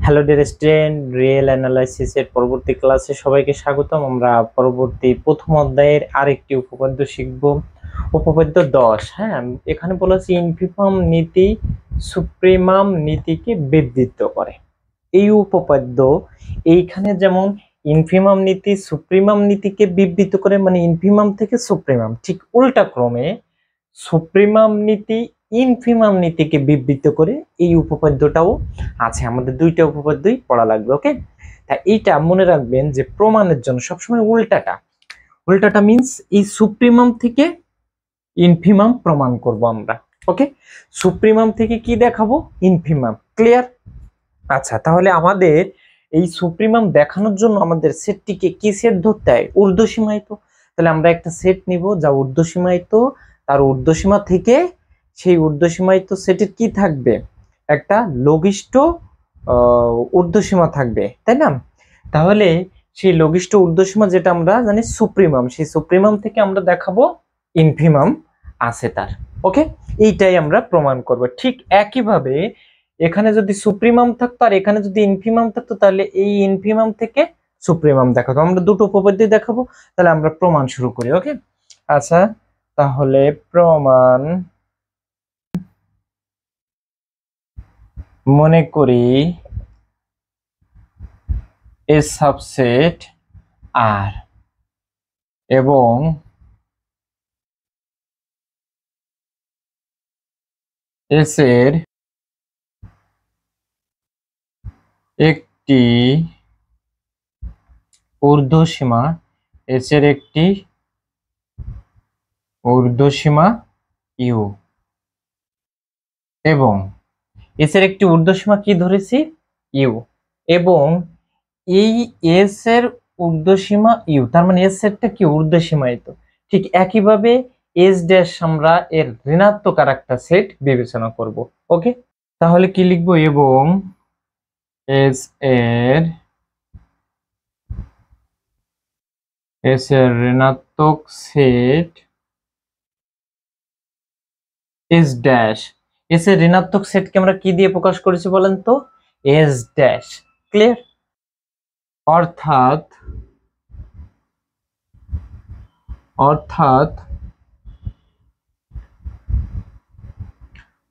Hello dear student, real অ্যানালাইসিসের পরবর্তী ক্লাসে সবাইকে স্বাগতম। আমরা পরবর্তী প্রথম অধ্যায়ের আরেকটি উপপাদ্য শিখব, উপপাদ্য 10। হ্যাঁ, এখানে বলেছি ইনফিমাম নীতি সুপ্রিমাম নীতিকে বিবৃত করে। এই উপপাদ্য এইখানে যেমন ইনফিমাম নীতি সুপ্রিমাম নীতিকে বিবৃত করে, মানে ইনফিমাম থেকে সুপ্রিমাম, ঠিক উল্টা ক্রমে সুপ্রিমাম নীতি ইনফিমাম নীতিকে বিবৃত করে এই উপপাদ্যটাও আছে। আমাদের দুইটা উপপাদ্যই পড়া লাগবে। ওকে, তা এইটা মনে রাখবেন যে প্রমাণের জন্য সবসময় উল্টাটা মিন্স এই সুপ্রিমাম থেকে ইনফিমাম প্রমাণ করব আমরা। ওকে, সুপ্রিমাম থেকে কি দেখাবো? ইনফিমাম। ক্লিয়ার? আচ্ছা, তাহলে আমাদের এই সুপ্রিমাম দেখানোর জন্য আমাদের সেটটিকে কি সেট ধরতে হয়? ঊর্ধ্বসীমায়িত। তাহলে আমরা একটা সেট নিব যা ঊর্ধ্বসীমায়িত, তার ঊর্ধ্বসীমা থেকে সেই ঊর্ধ্বসীমায়িত সেটের কি থাকবে? একটা লঘিষ্ঠ ঊর্ধ্বসীমা থাকবে, তাই না? তাহলে সেই লঘিষ্ঠ ঊর্ধ্বসীমা যেটা আমরা জানি সুপ্রিমাম, সেই সুপ্রিমাম থেকে আমরা দেখাবো ইনফিমাম আছে তার। ওকে, এইটাই আমরা প্রমাণ করব। ঠিক একইভাবে এখানে যদি সুপ্রিমাম থাকতো আর এখানে যদি ইনফিমাম থাকতো, তাহলে এই ইনফিমাম থেকে সুপ্রিমাম দেখাতো। আমরা দুটো উপপাদ্য দেখাবো, তাহলে আমরা প্রমাণ শুরু করি। ওকে, আচ্ছা, তাহলে প্রমাণ মনে করি এ সাবসেট আর এবং এস এর একটি ঊর্ধ্বসীমা, এস এর একটি ঊর্ধ্বসীমা ইউ, এবং এস এর একটি ঊর্ধ্বসীমা কি ধরেছি? ইউ, এবং এই এস এর ঊর্ধ্বসীমা ইউ, তার মানে এস এরটা কি ঊর্ধ্বসীমায়িত। ঠিক একইভাবে এস ড্যাশ আমরা এর ঋণাত্মক আর একটা সেট বিবেচনা করব। ওকে, তাহলে কি লিখবো? এবং এস এর ঋণাত্মক সেট এস ড্যাশ, এস এর ঋণাত্মক সেটকে আমরা কি দিয়ে প্রকাশ করেছি বলেন তো? S dash. ক্লিয়ার? অর্থাৎ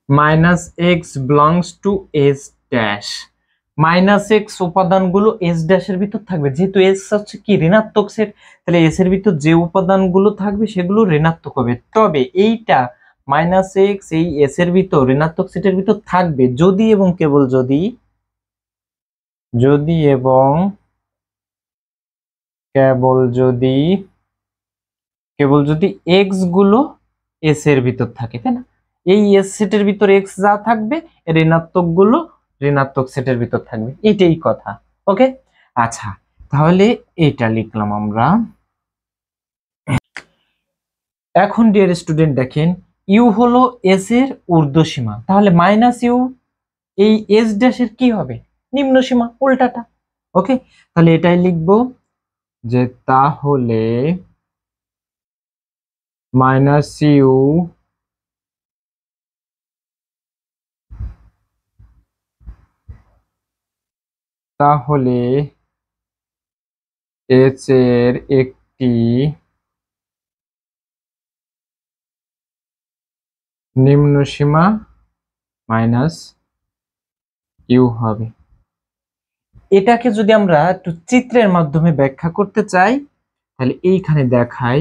minus x belongs to S dash. Minus x উপাদানগুলো এস ড্যাশের ভিতর থাকবে, যেহেতু এস হচ্ছে কি ঋণাত্মক সেট, তাহলে এস এর ভিতর যে উপাদানগুলো থাকবে সেগুলো ঋণাত্মক হবে। তবে এইটা মাইনাস এক্স এই এস এর ভিতর ঋণাত্মক সেটের ভিতর থাকবে যদি এবং কেবল যদি এবং কেবল যদি এক্স গুলো এস এর ভিতর থাকে, তাই না? এই এস সেটের ভিতর এক্স যা থাকবে ঋণাত্মক গুলো ঋণাত্মক সেটের ভিতর থাকবে, এটাই কথা। ওকে, আচ্ছা, তাহলে এটা লিখলাম আমরা। এখন ডিয়ার স্টুডেন্ট দেখেন, ইউ হলো এস এর ঊর্ধ্বসীমা, তাহলে মাইনাস ইউ এই এস ড্যাশের কি হবে? নিম্ন সীমা, উল্টাটা। ওকে, তাহলে এটাই লিখবো যে তাহলে মাইনাস ইউ তাহলে এস এর একটি নিম্ন সীমা মাইনাস ইউ হবে। এটাকে যদি আমরা একটু চিত্রের মাধ্যমে ব্যাখ্যা করতে চাই, তাহলে এইখানে দেখাই।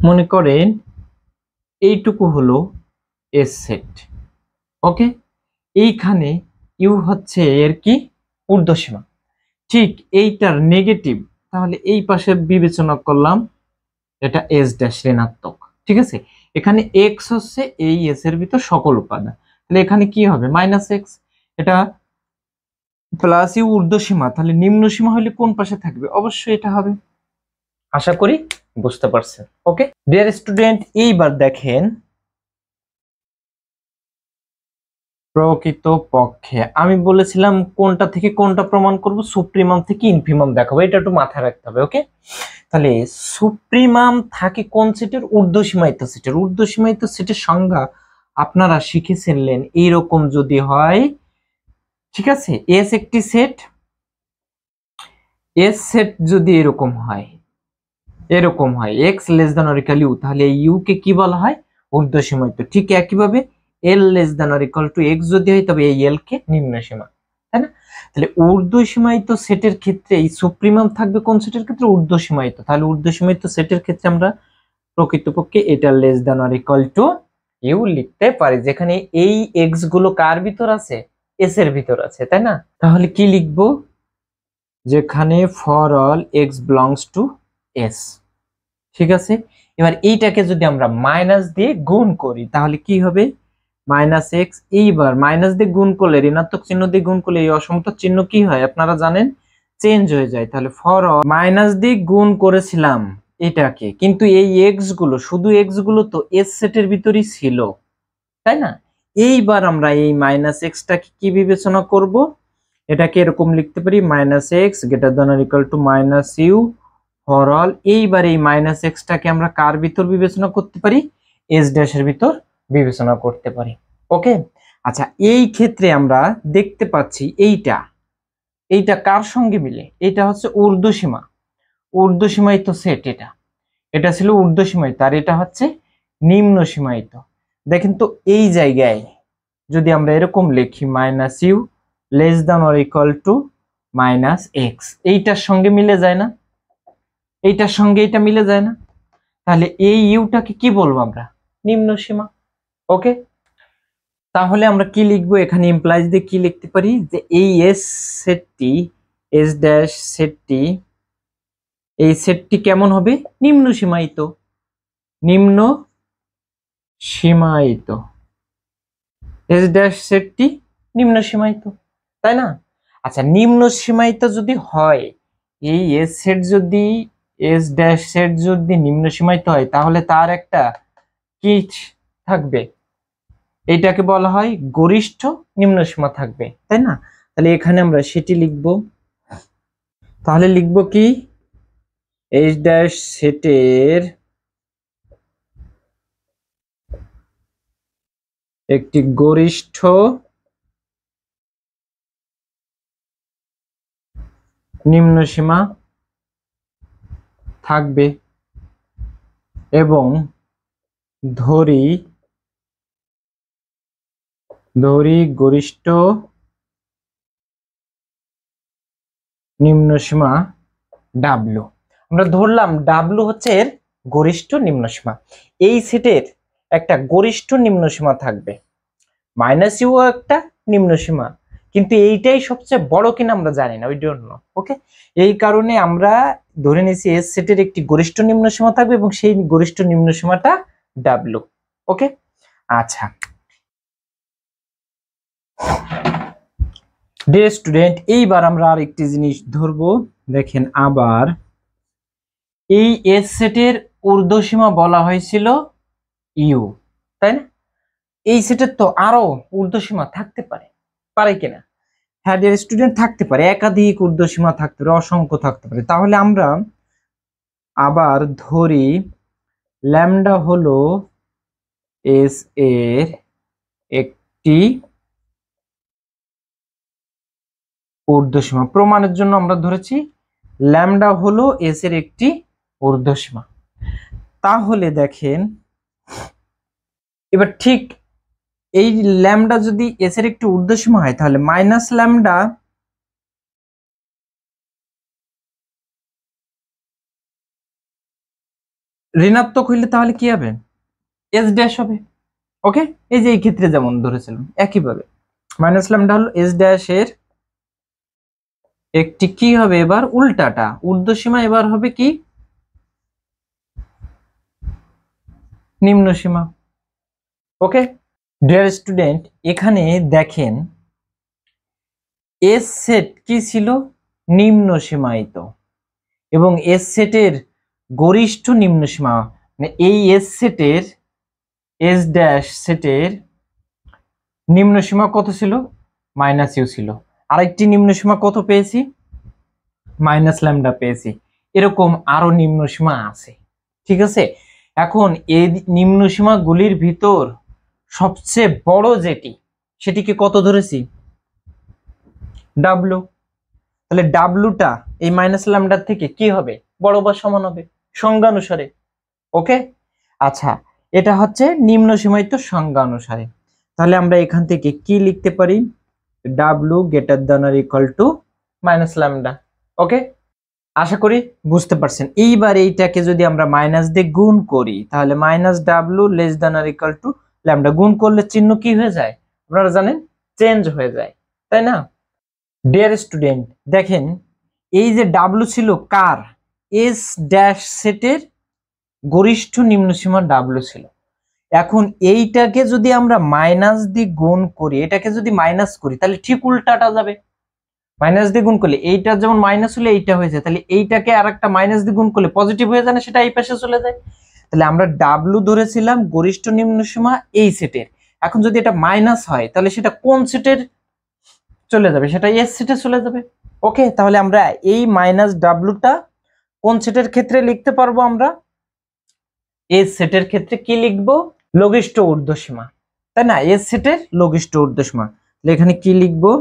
মনে করেন এইটুকু হলো এস সেট। ওকে, এইখানে ইউ হচ্ছে এর কি ঊর্ধ্বসীমা, ঠিক এইটার নেগেটিভ, তাহলে এই পাশে বিবেচনা করলাম এটা এস ড্যাশ ঋণাত্মক। ঠিক আছে, এখানে এক্স হচ্ছে এই এস এর ভিতর সকল উপাদান, তাহলে এখানে কি হবে? Minus x. এটা প্লাস ইউ ঊর্ধ্বসীমা, তাহলে নিম্ন সীমা হলে কোন পাশে থাকবে? অবশ্যই এটা হবে। আশা করি বুঝতে পারছেন। ওকে ডিয়ার স্টুডেন্ট, এইবার দেখেন প্রকৃত পক্ষে আমি বলেছিলাম কোনটা থেকে কোনটা প্রমাণ করব? সুপ্রিমাম থেকে ইনফিমাম দেখাবো, এটা একটু মাথায় রাখতে হবে। ওকে, তাহলে সুপ্রিমাম থাকে কোন সেটের? ঊর্ধ্বসীমায়িত সেটের। ঊর্ধ্বসীমায়িত সেটের সংজ্ঞা আপনারা শিখেছিলেন, এইরকম যদি হয় ঠিক আছে, এস একটি সেট, এস সেট যদি এরকম হয় X less than or equal U, তাহলে এই ইউ কে কি বলা হয়? ঊর্ধ্বসীমায়িত। ঠিক একইভাবে L less than or equal to x যদি হয় তবে এই এল কে নিম্ন সীমা, তাই না? তাহলে ঊর্ধ্বসীমায়িত সেটের ক্ষেত্রে এই সুপ্রিমাম থাকবে কোন সেটের ক্ষেত্রে? ঊর্ধ্বসীমায়িত। তাহলে ঊর্ধ্বসীমায়িত সেটের ক্ষেত্রে আমরা প্রকৃতপক্ষে এটা less than or equal to U লিখতে পারি, যেখানে এই এক্স গুলো কার ভিতর আছে? এস এর ভিতর আছে, তাই না? তাহলে কি লিখবো? যেখানে for all x belongs to S. ঠিক আছে, এবার এইটাকে যদি আমরা মাইনাস দিয়ে গুণ করি তাহলে কি হবে? Minus x. এইবার মাইনাস দিয়ে গুণ করলে, ঋণাত্মক চিহ্ন দিয়ে গুণ করলে এই অসমতার চিহ্ন কি হয় আপনারা জানেন? চেঞ্জ হয়ে যায়। তাহলে ফর মাইনাস দিয়ে গুণ করেছিলাম এটাকে, কিন্তু এই এক্স গুলো, শুধু এক্স গুলো তো এস সেটের ভিতরই ছিল, তাই না? এইবার আমরা এই মাইনাস এক্সটাকে কি বিবেচনা করব? এটাকে এরকম লিখতে পারি, minus X greater than or equal to minus U for all. এইবার এই মাইনাস এক্সটাকে আমরা কার ভিতর বিবেচনা করতে পারি? এস ড্যাশের ভিতর বিবেচনা করতে পারি। ওকে, আচ্ছা, এই ক্ষেত্রে আমরা দেখতে পাচ্ছি এইটা কার সঙ্গে মিলে? এটা হচ্ছে ঊর্ধ্বসীমা, ঊর্ধ্বসীমায়িত সেট। এটা ছিল ঊর্ধ্বসীমায়িত, আর এটা হচ্ছে নিম্ন সীমায়িত। দেখেন তো, এই জায়গায় যদি আমরা এরকম লিখি minus U less than or equal to minus X, এইটার সঙ্গে মিলে যায় না? এইটার সঙ্গে এটা মিলে যায় না? তাহলে এই ইউটাকে কি বলবো আমরা? নিম্ন সীমা। ওকে, তাহলে আমরা কি লিখবো? এখানে ইমপ্লাইজ দিয়ে কি লিখতে পারি? যে এই এস সেটটি, এস ড্যাশ সেটটি, এই সেটটি কেমন হবে? নিম্ন সীমায়িত। নিম্ন সীমায়িত, এস ড্যাশ সেটটি নিম্ন সীমায়িত, তাই না? আচ্ছা, নিম্ন সীমায়িত যদি হয়, এই এস সেট যদি, এস ড্যাশ সেট যদি নিম্ন সীমায়িত হয়, তাহলে তার একটা কি থাকবে? এইটাকে বলা হয় গরিষ্ঠ নিম্ন সীমা থাকবে, তাই না? তাহলে এখানে আমরা সেটি লিখব। তাহলে লিখব কি? এস ড্যাশ সেটের একটি গরিষ্ঠ নিম্ন সীমা থাকবে এবং ধরি গরিষ্ঠ নিম্ন সীমা ডাব্লু। আমরা ধরলাম ডাব্লু হচ্ছে এর গরিষ্ঠ নিম্ন সীমা। এই সেটের একটা গরিষ্ঠ নিম্ন সীমা থাকবে, মাইনাস ইউ একটা নিম্ন সীমা, কিন্তু এইটাই সবচেয়ে বড় কিনা আমরা জানি না, ওই জন্য। ওকে, এই কারণে আমরা ধরে নিয়েছি এস সেটের একটি গরিষ্ঠ নিম্ন সীমা থাকবে এবং সেই গরিষ্ঠ নিম্ন সীমাটা ডাব্লু। ওকে, আচ্ছা ডিয়ার স্টুডেন্ট, এইবার আমরা আর একটি জিনিস ধরবো। দেখেন, আবার এই এস সেটের ঊর্ধ্বসীমা বলা হয়েছিল ইউ, তাই না? এই সেটের তো আরো ঊর্ধ্বসীমা থাকতে পারে, পারে কিনা? হ্যাঁ ডিয়ার স্টুডেন্ট, থাকতে পারে, একাধিক ঊর্ধ্বসীমা থাকতে পারে, অসংখ্য থাকতে পারে। তাহলে আমরা আবার ধরি ল্যামডা হলো এস এর একটি ঊর্ধ্বসীমা। প্রমাণের জন্য আমরা ধরেছি ল্যামডা হলো এস এর একটি ঊর্ধ্বসীমা। তাহলে দেখেন, এবার ঠিক এই ল্যামডা যদি এস এর একটি ঊর্ধ্বসীমা হয়, তাহলে মাইনাস ল্যামডা ঋণাত্মক হইলে তাহলে কি হবে? এস ড্যাশ হবে। ওকে, এই যে এই ক্ষেত্রে যেমন ধরেছিলাম একইভাবে মাইনাস ল্যামডা হলো এস ড্যাশ এর একটি কি হবে? এবার উল্টাটা, ঊর্ধ্বসীমা এবার হবে কি? নিম্ন সীমা। ওকে ডিয়ার স্টুডেন্ট, এখানে দেখেন এস সেট কি ছিল? নিম্ন সীমায়িত, এবং এস সেটের গরিষ্ঠ নিম্ন সীমা, মানে এই এস সেটের, এস ড্যাশ সেটের নিম্ন সীমা কত ছিল? মাইনাস ইউ ছিল। আরেকটি নিম্ন সীমা কত পেয়েছি? মাইনাস ল্যামডা পেয়েছি। এরকম আরো নিম্ন সীমা আছে, ঠিক আছে? এখন এই নিম্ন সীমা গুলির ভিতর সবচেয়ে বড় যেটি, সেটিকে কত ধরেছি? ডাব্লু। তাহলে ডাব্লুটা এই মাইনাস ল্যামডার থেকে কি হবে, বড় বা সমান হবে সংজ্ঞা অনুসারে। ওকে, আচ্ছা এটা হচ্ছে নিম্ন সীমায়িত সংজ্ঞা অনুসারে। তাহলে আমরা এখান থেকে কি লিখতে পারি, W greater than or equal to minus lambda. Okay, আশা করি বুঝতে পারছেন। এইবার এইটাকে যদি আমরা মাইনাস দিয়ে গুণ করি তাহলে minus W less than or equal two lambda, গুণ করলে চিহ্ন কি হয়ে যায় আপনারা জানেন, চেঞ্জ হয়ে যায়, তাই না? ডিয়ার স্টুডেন্ট দেখেন, এই যে ডাব্লু ছিল কার, এস ড্যাশ সেটের গরিষ্ঠ নিম্ন সীমা ডাব্লু ছিল। এখন এইটাকে যদি আমরা মাইনাস দিয়ে গুণ করি, এটাকে যদি মাইনাস করি তাহলে ঠিক উল্টাটা যাবে। মাইনাস দিয়ে গুণ করলে এইটা যেমন মাইনাস হলে এইটা হয়ে যায়, তাহলে এইটাকে আর একটা মাইনাস দিয়ে গুণ করলে পজিটিভ হয়ে যায় না, সেটা এই পাশে চলে যায়। তাহলে আমরা ডাব্লু ধরেছিলাম গরিষ্ঠ নিম্ন সীমা এই সেটের, এখন যদি এটা মাইনাস হয় তাহলে সেটা কোন সেটের চলে যাবে, সেটা এস সেটে চলে যাবে। ওকে, তাহলে আমরা এই মাইনাস ডাব্লুটা কোন সেটের ক্ষেত্রে লিখতে পারবো, আমরা এস সেটের ক্ষেত্রে কি লিখবো, লঘিষ্ঠ ঊর্ধ্বসীমা, তাই না? এস সেটের লঘিষ্ঠ ঊর্ধ্বসীমা। তাহলে এখানে কি লিখবো,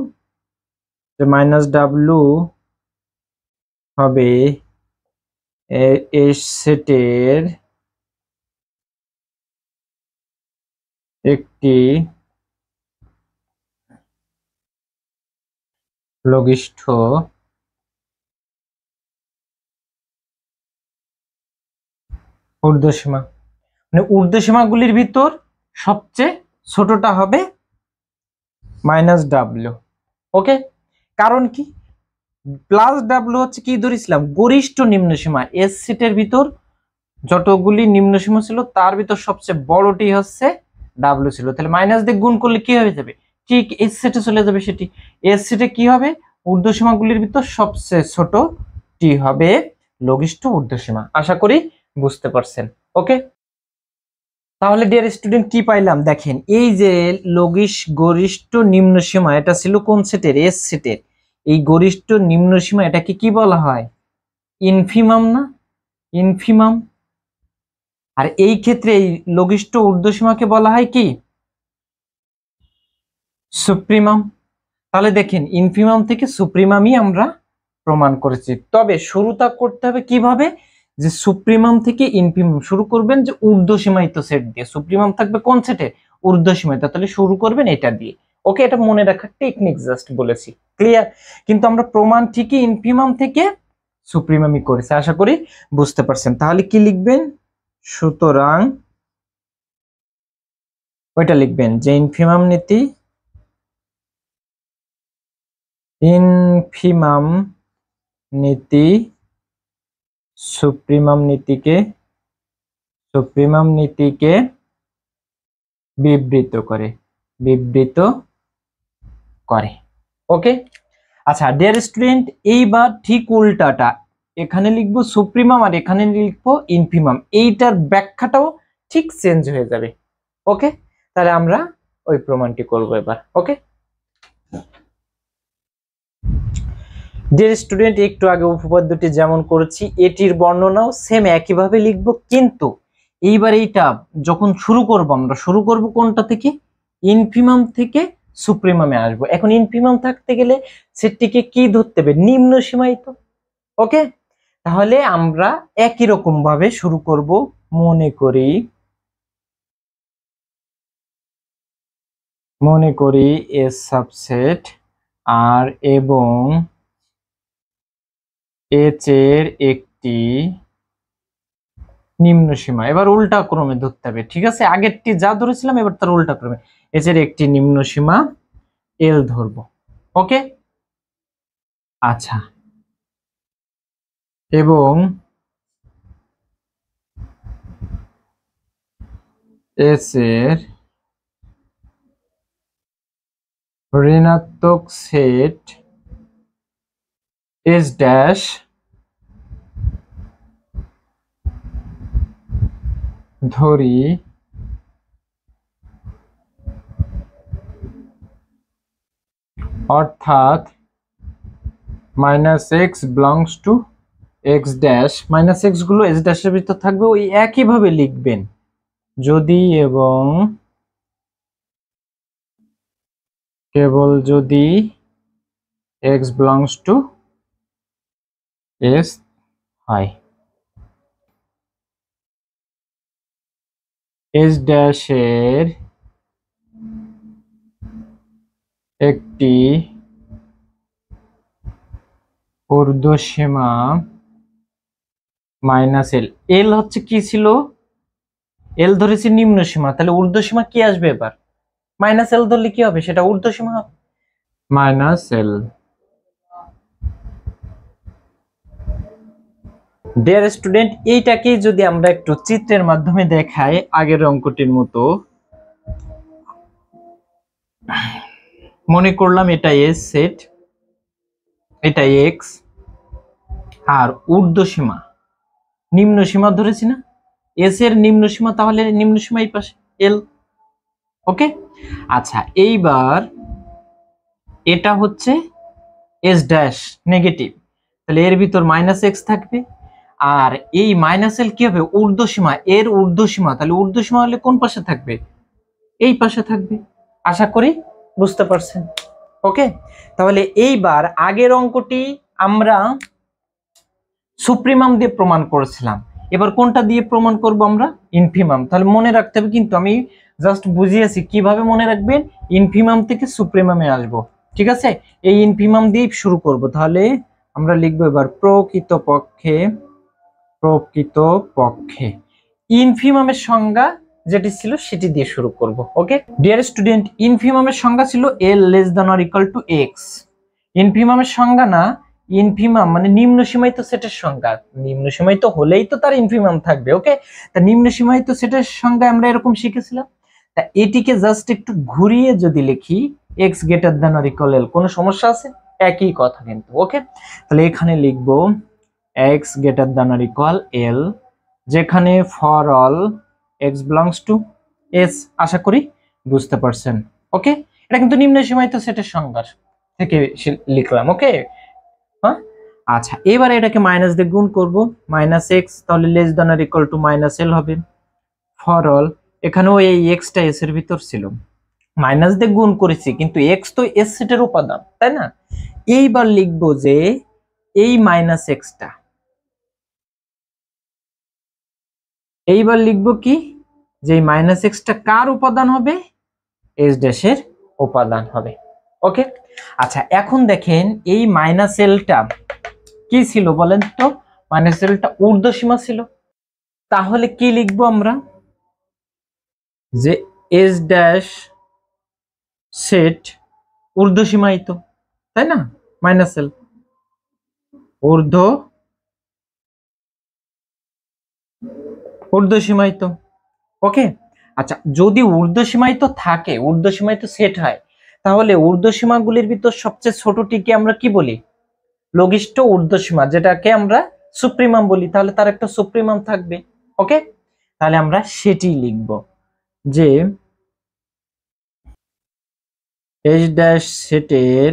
মাইনাস ডাব্লু হবে এস সেটের একটি লঘিষ্ঠ ঊর্ধ্বসীমা, মানে ঊর্ধ্বসীমাগুলির ভিতর সবচেয়ে ছোটটা হবে মাইনাস ডাব্লু। ওকে, কারণ কি, প্লাস ডাব্লু হচ্ছে কি ধরেছিলাম গরিষ্ঠ নিম্ন সীমা, এস সেটের ভিতর যতগুলি নিম্ন সীমা ছিল তার ভিতর সবচেয়ে বড়টি হচ্ছে ডাব্লু ছিল। তাহলে মাইনাস দিয়ে গুণ করলে কি হয়ে যাবে, ঠিক এস সেটে চলে যাবে। সেটি এস সেটে কি হবে, ঊর্ধ্বসীমাগুলির ভিতর সবচেয়ে ছোট টি হবে লঘিষ্ঠ ঊর্ধ্বসীমা। আশা করি বুঝতে পারছেন। ওকে, তাহলে ডিয়ার স্টুডেন্ট কি পাইলাম দেখেন, এই যে গরিষ্ঠ নিম্ন সীমা এটা ছিল কোন সেটের, এস সেটের। এই গরিষ্ঠ নিম্ন সীমা এটাকে কি বলা হয়, ইনফিমাম না, ইনফিমাম। আর এই ক্ষেত্রে এই লঘিষ্ঠ ঊর্ধ্বসীমাকে বলা হয় কি, সুপ্রিমাম। তাহলে দেখেন ইনফিমাম থেকে সুপ্রিমামই আমরা প্রমাণ করেছি। তবে শুরুটা করতে হবে কিভাবে, যে সুপ্রিমাম থেকে ইনফিমাম শুরু করবেন, যে ঊর্ধ্বসীমায়িত সেট দিয়ে। সুপ্রিমাম থাকবে কোন সেটে, ঊর্ধ্বসীমায়িত, তাহলে শুরু করবেন এটা দিয়ে। ওকে, এটা মনে রাখার টেকনিক জাস্ট বলেছি, ক্লিয়ার? কিন্তু আমরা প্রমাণ ঠিকই ইনফিমাম থেকে সুপ্রিমামই করেছি। আশা করি বুঝতে পারছেন। তাহলে কি লিখবেন, সুতরাং ওইটা লিখবেন যে ইনফিমাম নীতি, ইনফিমাম নীতি সুপ্রিমাম নীতিকে বিবৃত করে। ওকে, আচ্ছা ডিয়ার স্টুডেন্ট, এইবার ঠিক উল্টাটা, এখানে লিখবো সুপ্রিমাম আর এখানে লিখবো ইনফিমাম, এইটার ব্যাখ্যাটাও ঠিক চেঞ্জ হয়ে যাবে। ওকে, তাহলে আমরা ওই প্রমাণটি করব এবার। ওকে ডিয়ার স্টুডেন্ট, একটু আগে উপপাদ্যটি যেমন করেছি এটির বর্ণনাও সেম একইভাবে লিখব, কিন্তু এইবার এইটা যখন শুরু করব, আমরা শুরু করব কোনটা থেকে, ইনফিমাম থেকে সুপ্রিমামে আসবো। এখন ইনফিমাম থাকতে গেলে সেটটিকে কি ধরতে হবে, নিম্ন সীমায়িত। ওকে, তাহলে আমরা একই রকম ভাবে শুরু করব। মনে করি এস সাবসেট আর এবং এইচ এর একটি নিম্ন সীমা, এবার উল্টা ক্রমে ধরতে হবে। ঠিক আছে, আগেরটি যা ধরেছিলাম এবার তার উল্টা ক্রমে, এইচ এর একটি নিম্ন সীমা এল ধরবো। ওকে, আচ্ছা, এবং এস এর ঋণাত্মক সেট এস ড্যাশ ধরি, অর্থাৎ minus x belongs two x dash, minus x গুলো এক্স ড্যাশের ভিতর থাকবে, ওই একইভাবে লিখবেন, যদি এবং কেবল যদি এক্স বিলংস টু এস হয় এস ড্যাশের একটি ঊর্ধ্বসীমা মাইনাস এল। এল হচ্ছে কি ছিল? এল ধরেছি নিম্ন সীমা, তাহলে ঊর্ধ্বসীমা কি আসবে এবার? মাইনাস এল ধরলে কি হবে? সেটা ঊর্ধ্বসীমা হবে, মাইনাস এল। ডিয়ার স্টুডেন্ট, এইটাকে যদি আমরা একটু চিত্রের মাধ্যমে দেখাই আগের অঙ্কটির মতো, মনে করলাম এটা এস সেট, এটা এক্স, আর ঊর্ধ্বসীমা নিম্ন সীমা ধরেছি না, এস এর নিম্ন সীমা, তাহলে নিম্ন সীমা এই পাশে এল। ওকে, আচ্ছা এইবার এটা হচ্ছে এস ড্যাশ নেগেটিভ, তাহলে এর ভিতর মাইনাস এক্স থাকবে, আর এই মাইনাস এল কি হবে? ঊর্ধ্বসীমা, এর ঊর্ধ্বসীমা, তাহলে ঊর্ধ্বসীমা হলে কোন পাশে থাকবে? এই পাশে থাকবে। আশা করি বুঝতে পারছেন। ওকে, তাহলে এইবার আগের অঙ্কটি আমরা সুপ্রিমাম দিয়ে প্রমাণ করেছিলাম, এবার কোনটা দিয়ে প্রমাণ করব আমরা? ইনফিমাম। তাহলে মনে রাখতে হবে, কিন্তু আমি জাস্ট বুঝিয়েছি কিভাবে মনে রাখবেন, ইনফিমাম থেকে সুপ্রিমামে আসব। ঠিক আছে, এই ইনফিমাম দিয়ে শুরু করব। তাহলে আমরা লিখবো এবার প্রকৃতপক্ষে ইনফিমামের সংজ্ঞা যেটি ছিল সেটি দিয়ে শুরু করব। ওকে ডিয়ার স্টুডেন্ট, ইনফিমামের সংজ্ঞা ছিল L less than or equal to x. ইনফিমামের সংজ্ঞা না, ইনফিমাম মানে নিম্ন সীমায়িত সেটের সংজ্ঞা। নিম্ন সীমায়িত হলেই তো তার ইনফিমাম থাকবে। ওকে, তা নিম্ন সীমায়িত সেটের সংজ্ঞা আমরা এরকম শিখেছিলাম। তা এটিকে জাস্ট একটু ঘুরিয়ে যদি লিখি x greater than or equal L, কোনো সমস্যা আছে? একই কথা কিন্তু। ওকে, তাহলে এখানে লিখবো x greater than or equal L, যেখানে for all x belongs to S. আশা করি বুঝতে পারছেন। ওকে, এটা কিন্তু নিম্ন সীমায়িত সেটের সংজ্ঞা থেকে লিখলাম। ওকে, হ্যাঁ, আচ্ছা এবারে এটাকে মাইনাস দিয়ে গুণ করব, মাইনাস এক্স, তাহলে less than or equal to minus L হবে। ফর অল, এখানেও এই এক্সটা এস এর ভিতর ছিল, মাইনাস দিয়ে গুণ করেছি, কিন্তু এক্স তো এস সেটের উপাদান, তাই না? এইবার লিখবো যে এই মাইনাস এক্সটা, এইবার লিখবো কি, যে মাইনাস এক্সটা কার উপাদান হবে? এস ড্যাশের উপাদান হবে। ওকে, আচ্ছা এখন দেখেন এই মাইনাস এলটা কি ছিল বলেন তো? মাইনাস এলটা ঊর্ধ্বসীমা ছিল, তাহলে কি লিখবো আমরা? যে এস ড্যাশ সেট ঊর্ধ্বসীমায়িত, তাই না? Minus L ঊর্ধ্বসীমায়িত। ওকে, আচ্ছা যদি ঊর্ধ্বসীমায়িত থাকে, ঊর্ধ্বসীমায়িত সেট হয়, তাহলে ঊর্ধ্বসীমাগুলির ভিতর সবচেয়ে ছোটটিকে আমরা কি বলি? লঘিষ্ঠ ঊর্ধ্বসীমা, যেটাকে আমরা সুপ্রিমাম বলি। তাহলে তার একটা সুপ্রিমাম থাকবে। ওকে, তাহলে আমরা সেটি লিখব যে এস ড্যাশ সেটের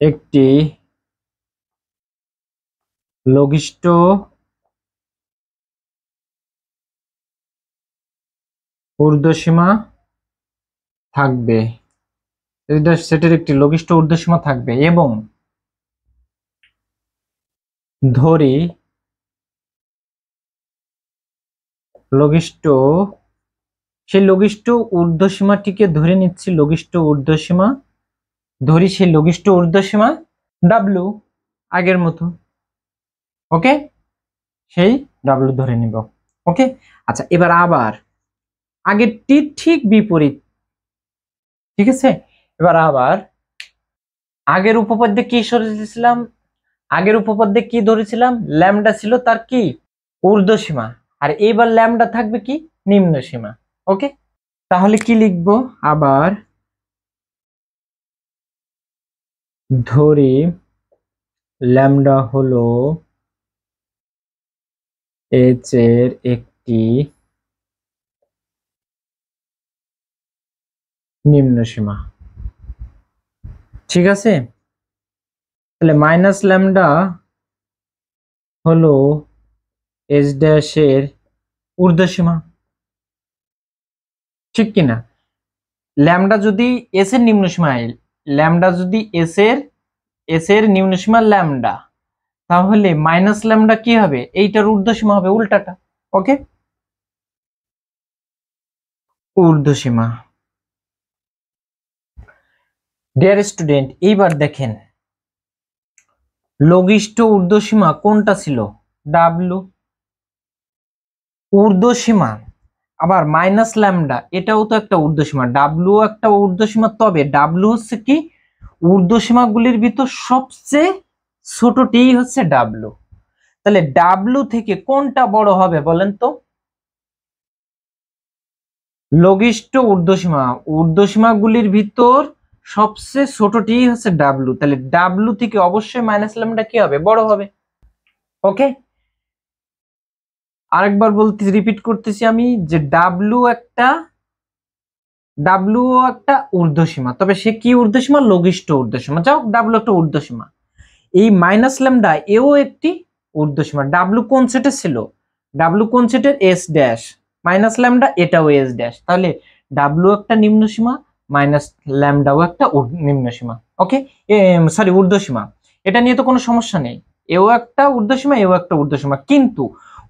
একটি লঘিষ্ঠ ঊর্ধ্বসীমা থাকবে, এস ড্যাশ সেটের একটি লঘিষ্ঠ ঊর্ধ্বসীমা থাকবে, এবং ধরি লঘিষ্ঠ, সেই লঘিষ্ঠ ঊর্ধ্বসীমাটিকে ধরে নিচ্ছি লঘিষ্ঠ ঊর্ধ্বসীমা, ধরি সেই লঘিষ্ঠ ঊর্ধ্বসীমা ডাব্লিউ, আগের মতো। ওকে, সেই ডাব্লিউ ধরে নিব। ওকে, আচ্ছা এবার আবার আগেরটি ঠিক বিপরীত। ঠিক আছে, এবার আবার আগের উপপাদ্যে কি ধরেছিলাম? আগের উপপাদ্যে কি ধরেছিলাম? ল্যামডা ছিল তার কি? ঊর্ধ্বসীমা, আর এইবার ল্যামডা থাকবে কি? নিম্ন সীমা। ওকে, তাহলে কি লিখবো? আবার ধরি ল্যামডা হলো এইচ এর একটি নিম্ন সীমা। ঠিক আছে, তাহলে মাইনাস ল্যামডা হলো এস ড্যাশের ঊর্ধ্বসীমা, ঠিক কিনা? ল্যামডা যদি এস এর নিম্ন সীমা, ল্যামডা যদি এস এর নিম্ন সীমা ল্যামডা, তাহলে মাইনাস ল্যামডা কি হবে, এইটার ঊর্ধ্বসীমা হবে উল্টাটা। ওকে, ঊর্ধ্বসীমা। ডিয়ার স্টুডেন্ট, এইবার দেখেন লঘিষ্ঠ ঊর্ধ্বসীমা কোনটা ছিল, ডাব্লু। ঊর্ধ্বসীমা আবার মাইনাস ল্যামডা, এটাও তো একটা ঊর্ধ্বসীমা, ডাব্লু একটা ঊর্ধ্বসীমা, তবে ডাব্লু হচ্ছে কি ঊর্ধ্বসীমাগুলির ভিতর সবচেয়ে ছোটটি হচ্ছে ডাব্লু। তাহলে ডাব্লু থেকে কোনটা বড় হবে বলেন তো, লঘিষ্ঠ ঊর্ধ্বসীমা, ঊর্ধ্বসীমাগুলির ভিতর সবচেয়ে ছোটটি হচ্ছে ডাব্লু, তাহলে ডাব্লু থেকে অবশ্যই মাইনাস ল্যামডা কি হবে, বড় হবে। ওকে, আরেকবার বলতে রিপিট করতেছি আমি, যে ডাব্লু একটা ঊর্ধ্বসীমা, তবে সে কি ঊর্ধ্বসীমা, লঘিষ্ঠ ঊর্ধ্বসীমা। যাও, ডাব্লু একটা ঊর্ধ্বসীমা। এই মাইনাস ল্যামডা এও একটি ঊর্ধ্বসীমা। ডাব্লু কোন সেটের ছিল, ডাব্লু কোন সেটের, এস ড্যাশ, মাইনাস ল্যামডা এটাও এস ড্যাশ, তাহলে ডাব্লু একটা নিম্ন সীমা, মাইনাস ল্যামডাও একটা নিম্ন সীমা। ওকে, সরি ঊর্ধ্বসীমা, এটা নিয়ে তো কোনো সমস্যা নেই, এও একটা ঊর্ধ্বসীমা এও একটা ঊর্ধ্বসীমা, কিন্তু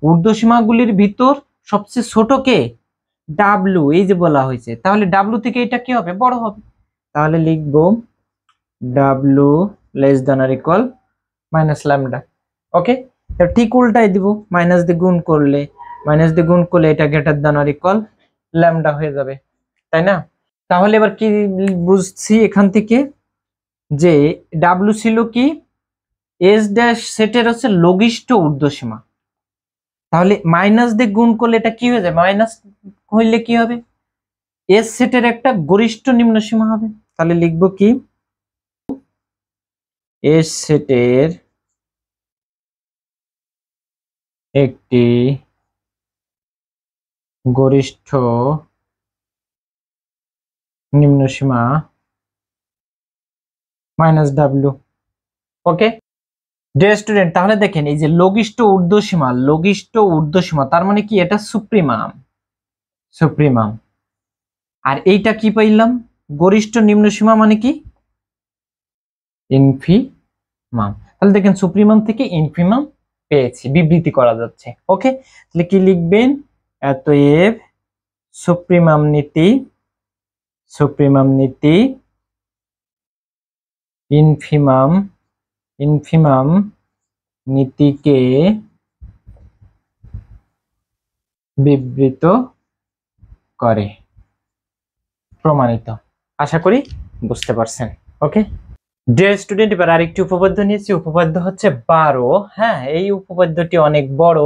ঊর্ধ্বসীমাগুলির ভিতর সবচেয়ে ছোট কে, ডাব্লু, এই যে বলা হয়েছে, তাহলে ডাব্লু থেকে এটা কি হবে, বড় হবে। তাহলে লিখবো ডাব্লু লেস দ্যান আর ইকুয়াল মাইনাস ল্যামডা। ওকে, ঠিক উল্টাই দিব, মাইনাস দিয়ে গুণ করলে, এটা গ্রেটার দ্যান আর ইকুয়াল ল্যামডা হয়ে যাবে, তাই না? তাহলে এবার কি বুঝছি এখান থেকে, যে ডাব্লু ছিল কি এস ড্যাশ সেটের হচ্ছে লঘিষ্ঠ ঊর্ধ্বসীমা, তাহলে মাইনাস দিয়ে গুণ করলে এটা কি হয়ে যায়, মাইনাস হইলে কি হবে, এস সেটের একটা গরিষ্ঠ নিম্ন সীমা হবে। তাহলে লিখবো কি, এস সেটের একটি গরিষ্ঠ নিম্ন সীমা minus W. Okay dear student, তাহলে দেখেন এই যে লঘিষ্ঠ ঊর্ধ্বসীমা, তার মানে কি এটা সুপ্রিমাম, আর এইটা কি পাইলাম, গরিষ্ঠ নিম্ন সীমা মানে কি ইনফিমাম। তাহলে দেখেন সুপ্রিমাম থেকে ইনফিমাম পেয়েছি, বিবৃতি করা যাচ্ছে। ওকে, তাহলে কি লিখবেন, অতএব সুপ্রিমাম নীতি ইনফিমাম নীতিকে বিবৃত করে, প্রমাণিত। আশা করি বুঝতে পারছেন। ওকে ডিয়ার স্টুডেন্ট, এবার আরেকটি উপপাদ্য নিয়েছি, উপপাদ্য হচ্ছে 12। হ্যাঁ, এই উপপাদ্যটি অনেক বড়,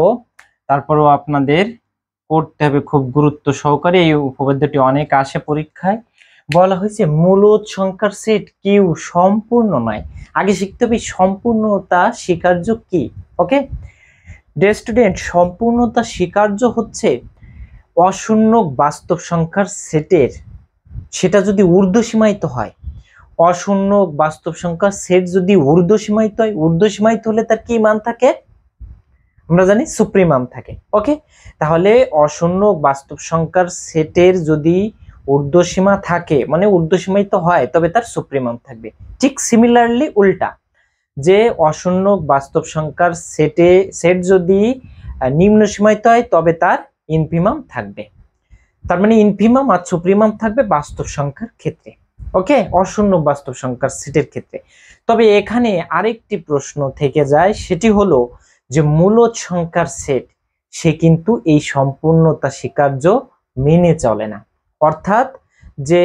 তারপরেও আপনাদের পড়তে হবে খুব গুরুত্ব সহকারে। এই উপপাদ্যটি অনেক আসে পরীক্ষায়। বলা হয়েছে মূলদ সংখ্যার সেট কিউ সম্পূর্ণ নয়। আগে শিখতে হবে সম্পূর্ণতা স্বীকার্য কি। ওকে ডিয়ার স্টুডেন্ট, সম্পূর্ণতা স্বীকার্য হচ্ছে অশূন্য বাস্তব সংখ্যার সেটের, সেটা যদি ঊর্ধ্বসীমায়িত হয়, অশূন্য বাস্তব সংখ্যার সেট যদি ঊর্ধ্বসীমায়িত হয়, ঊর্ধ্বসীমায়িত হলে তার কি মান থাকে, আমরা জানি সুপ্রিমাম থাকে। ওকে, তাহলে অশূন্য বাস্তব সংখ্যার সেটের যদি ঊর্ধ্বসীমা থাকে, মানে ঊর্ধ্বসীমায়িত হয়, তবে তার সুপ্রিমাম থাকবে। ঠিক সিমিলারলি উল্টা, যে অশূন্য বাস্তব সংখ্যার সেট যদি নিম্ন সীমায়িত হয়, তবে তার ইনফিমাম থাকবে। তার মানে ইনফিমাম আর সুপ্রিমাম থাকবে বাস্তব সংখ্যার ক্ষেত্রে। ওকে, অশূন্য বাস্তব সংখ্যার সেটের ক্ষেত্রে। তবে এখানে আরেকটি প্রশ্ন থেকে যায়, সেটি হলো যে মূলদ সংখ্যার সেট, সে কিন্তু এই সম্পূর্ণতা স্বীকার্য মেনে চলে না, অর্থাৎ যে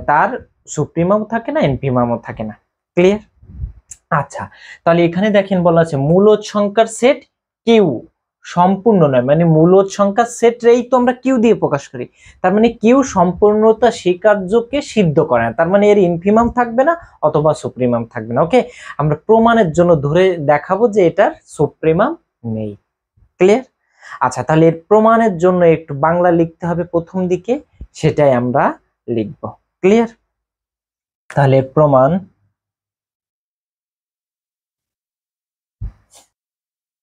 তার সুপ্রিমামও থাকে না, ইনফিমামও থাকে না। ক্লিয়ার? আচ্ছা, তাহলে এখানে দেখেন বলা আছে মূলদ সংখ্যার সেট কিউ সম্পূর্ণ নয়, মানে মূলদ সংখ্যার সেটরেই তো আমরা কিউ দিয়ে প্রকাশ করি, তার মানে কিউ সম্পূর্ণতা স্বীকার্যকে সিদ্ধ করে না, তার মানে এর ইনফিমাম থাকবে না অথবা সুপ্রিমাম থাকবে না। ওকে, আমরা প্রমাণের জন্য ধরে দেখাবো যে এটার সুপ্রিমাম নেই। ক্লিয়ার? আচ্ছা, তাহলে এর প্রমাণের জন্য একটু বাংলা লিখতে হবে প্রথম দিকে, সেটাই আমরা লিখব। ক্লিয়ার? তাহলে এর প্রমাণ,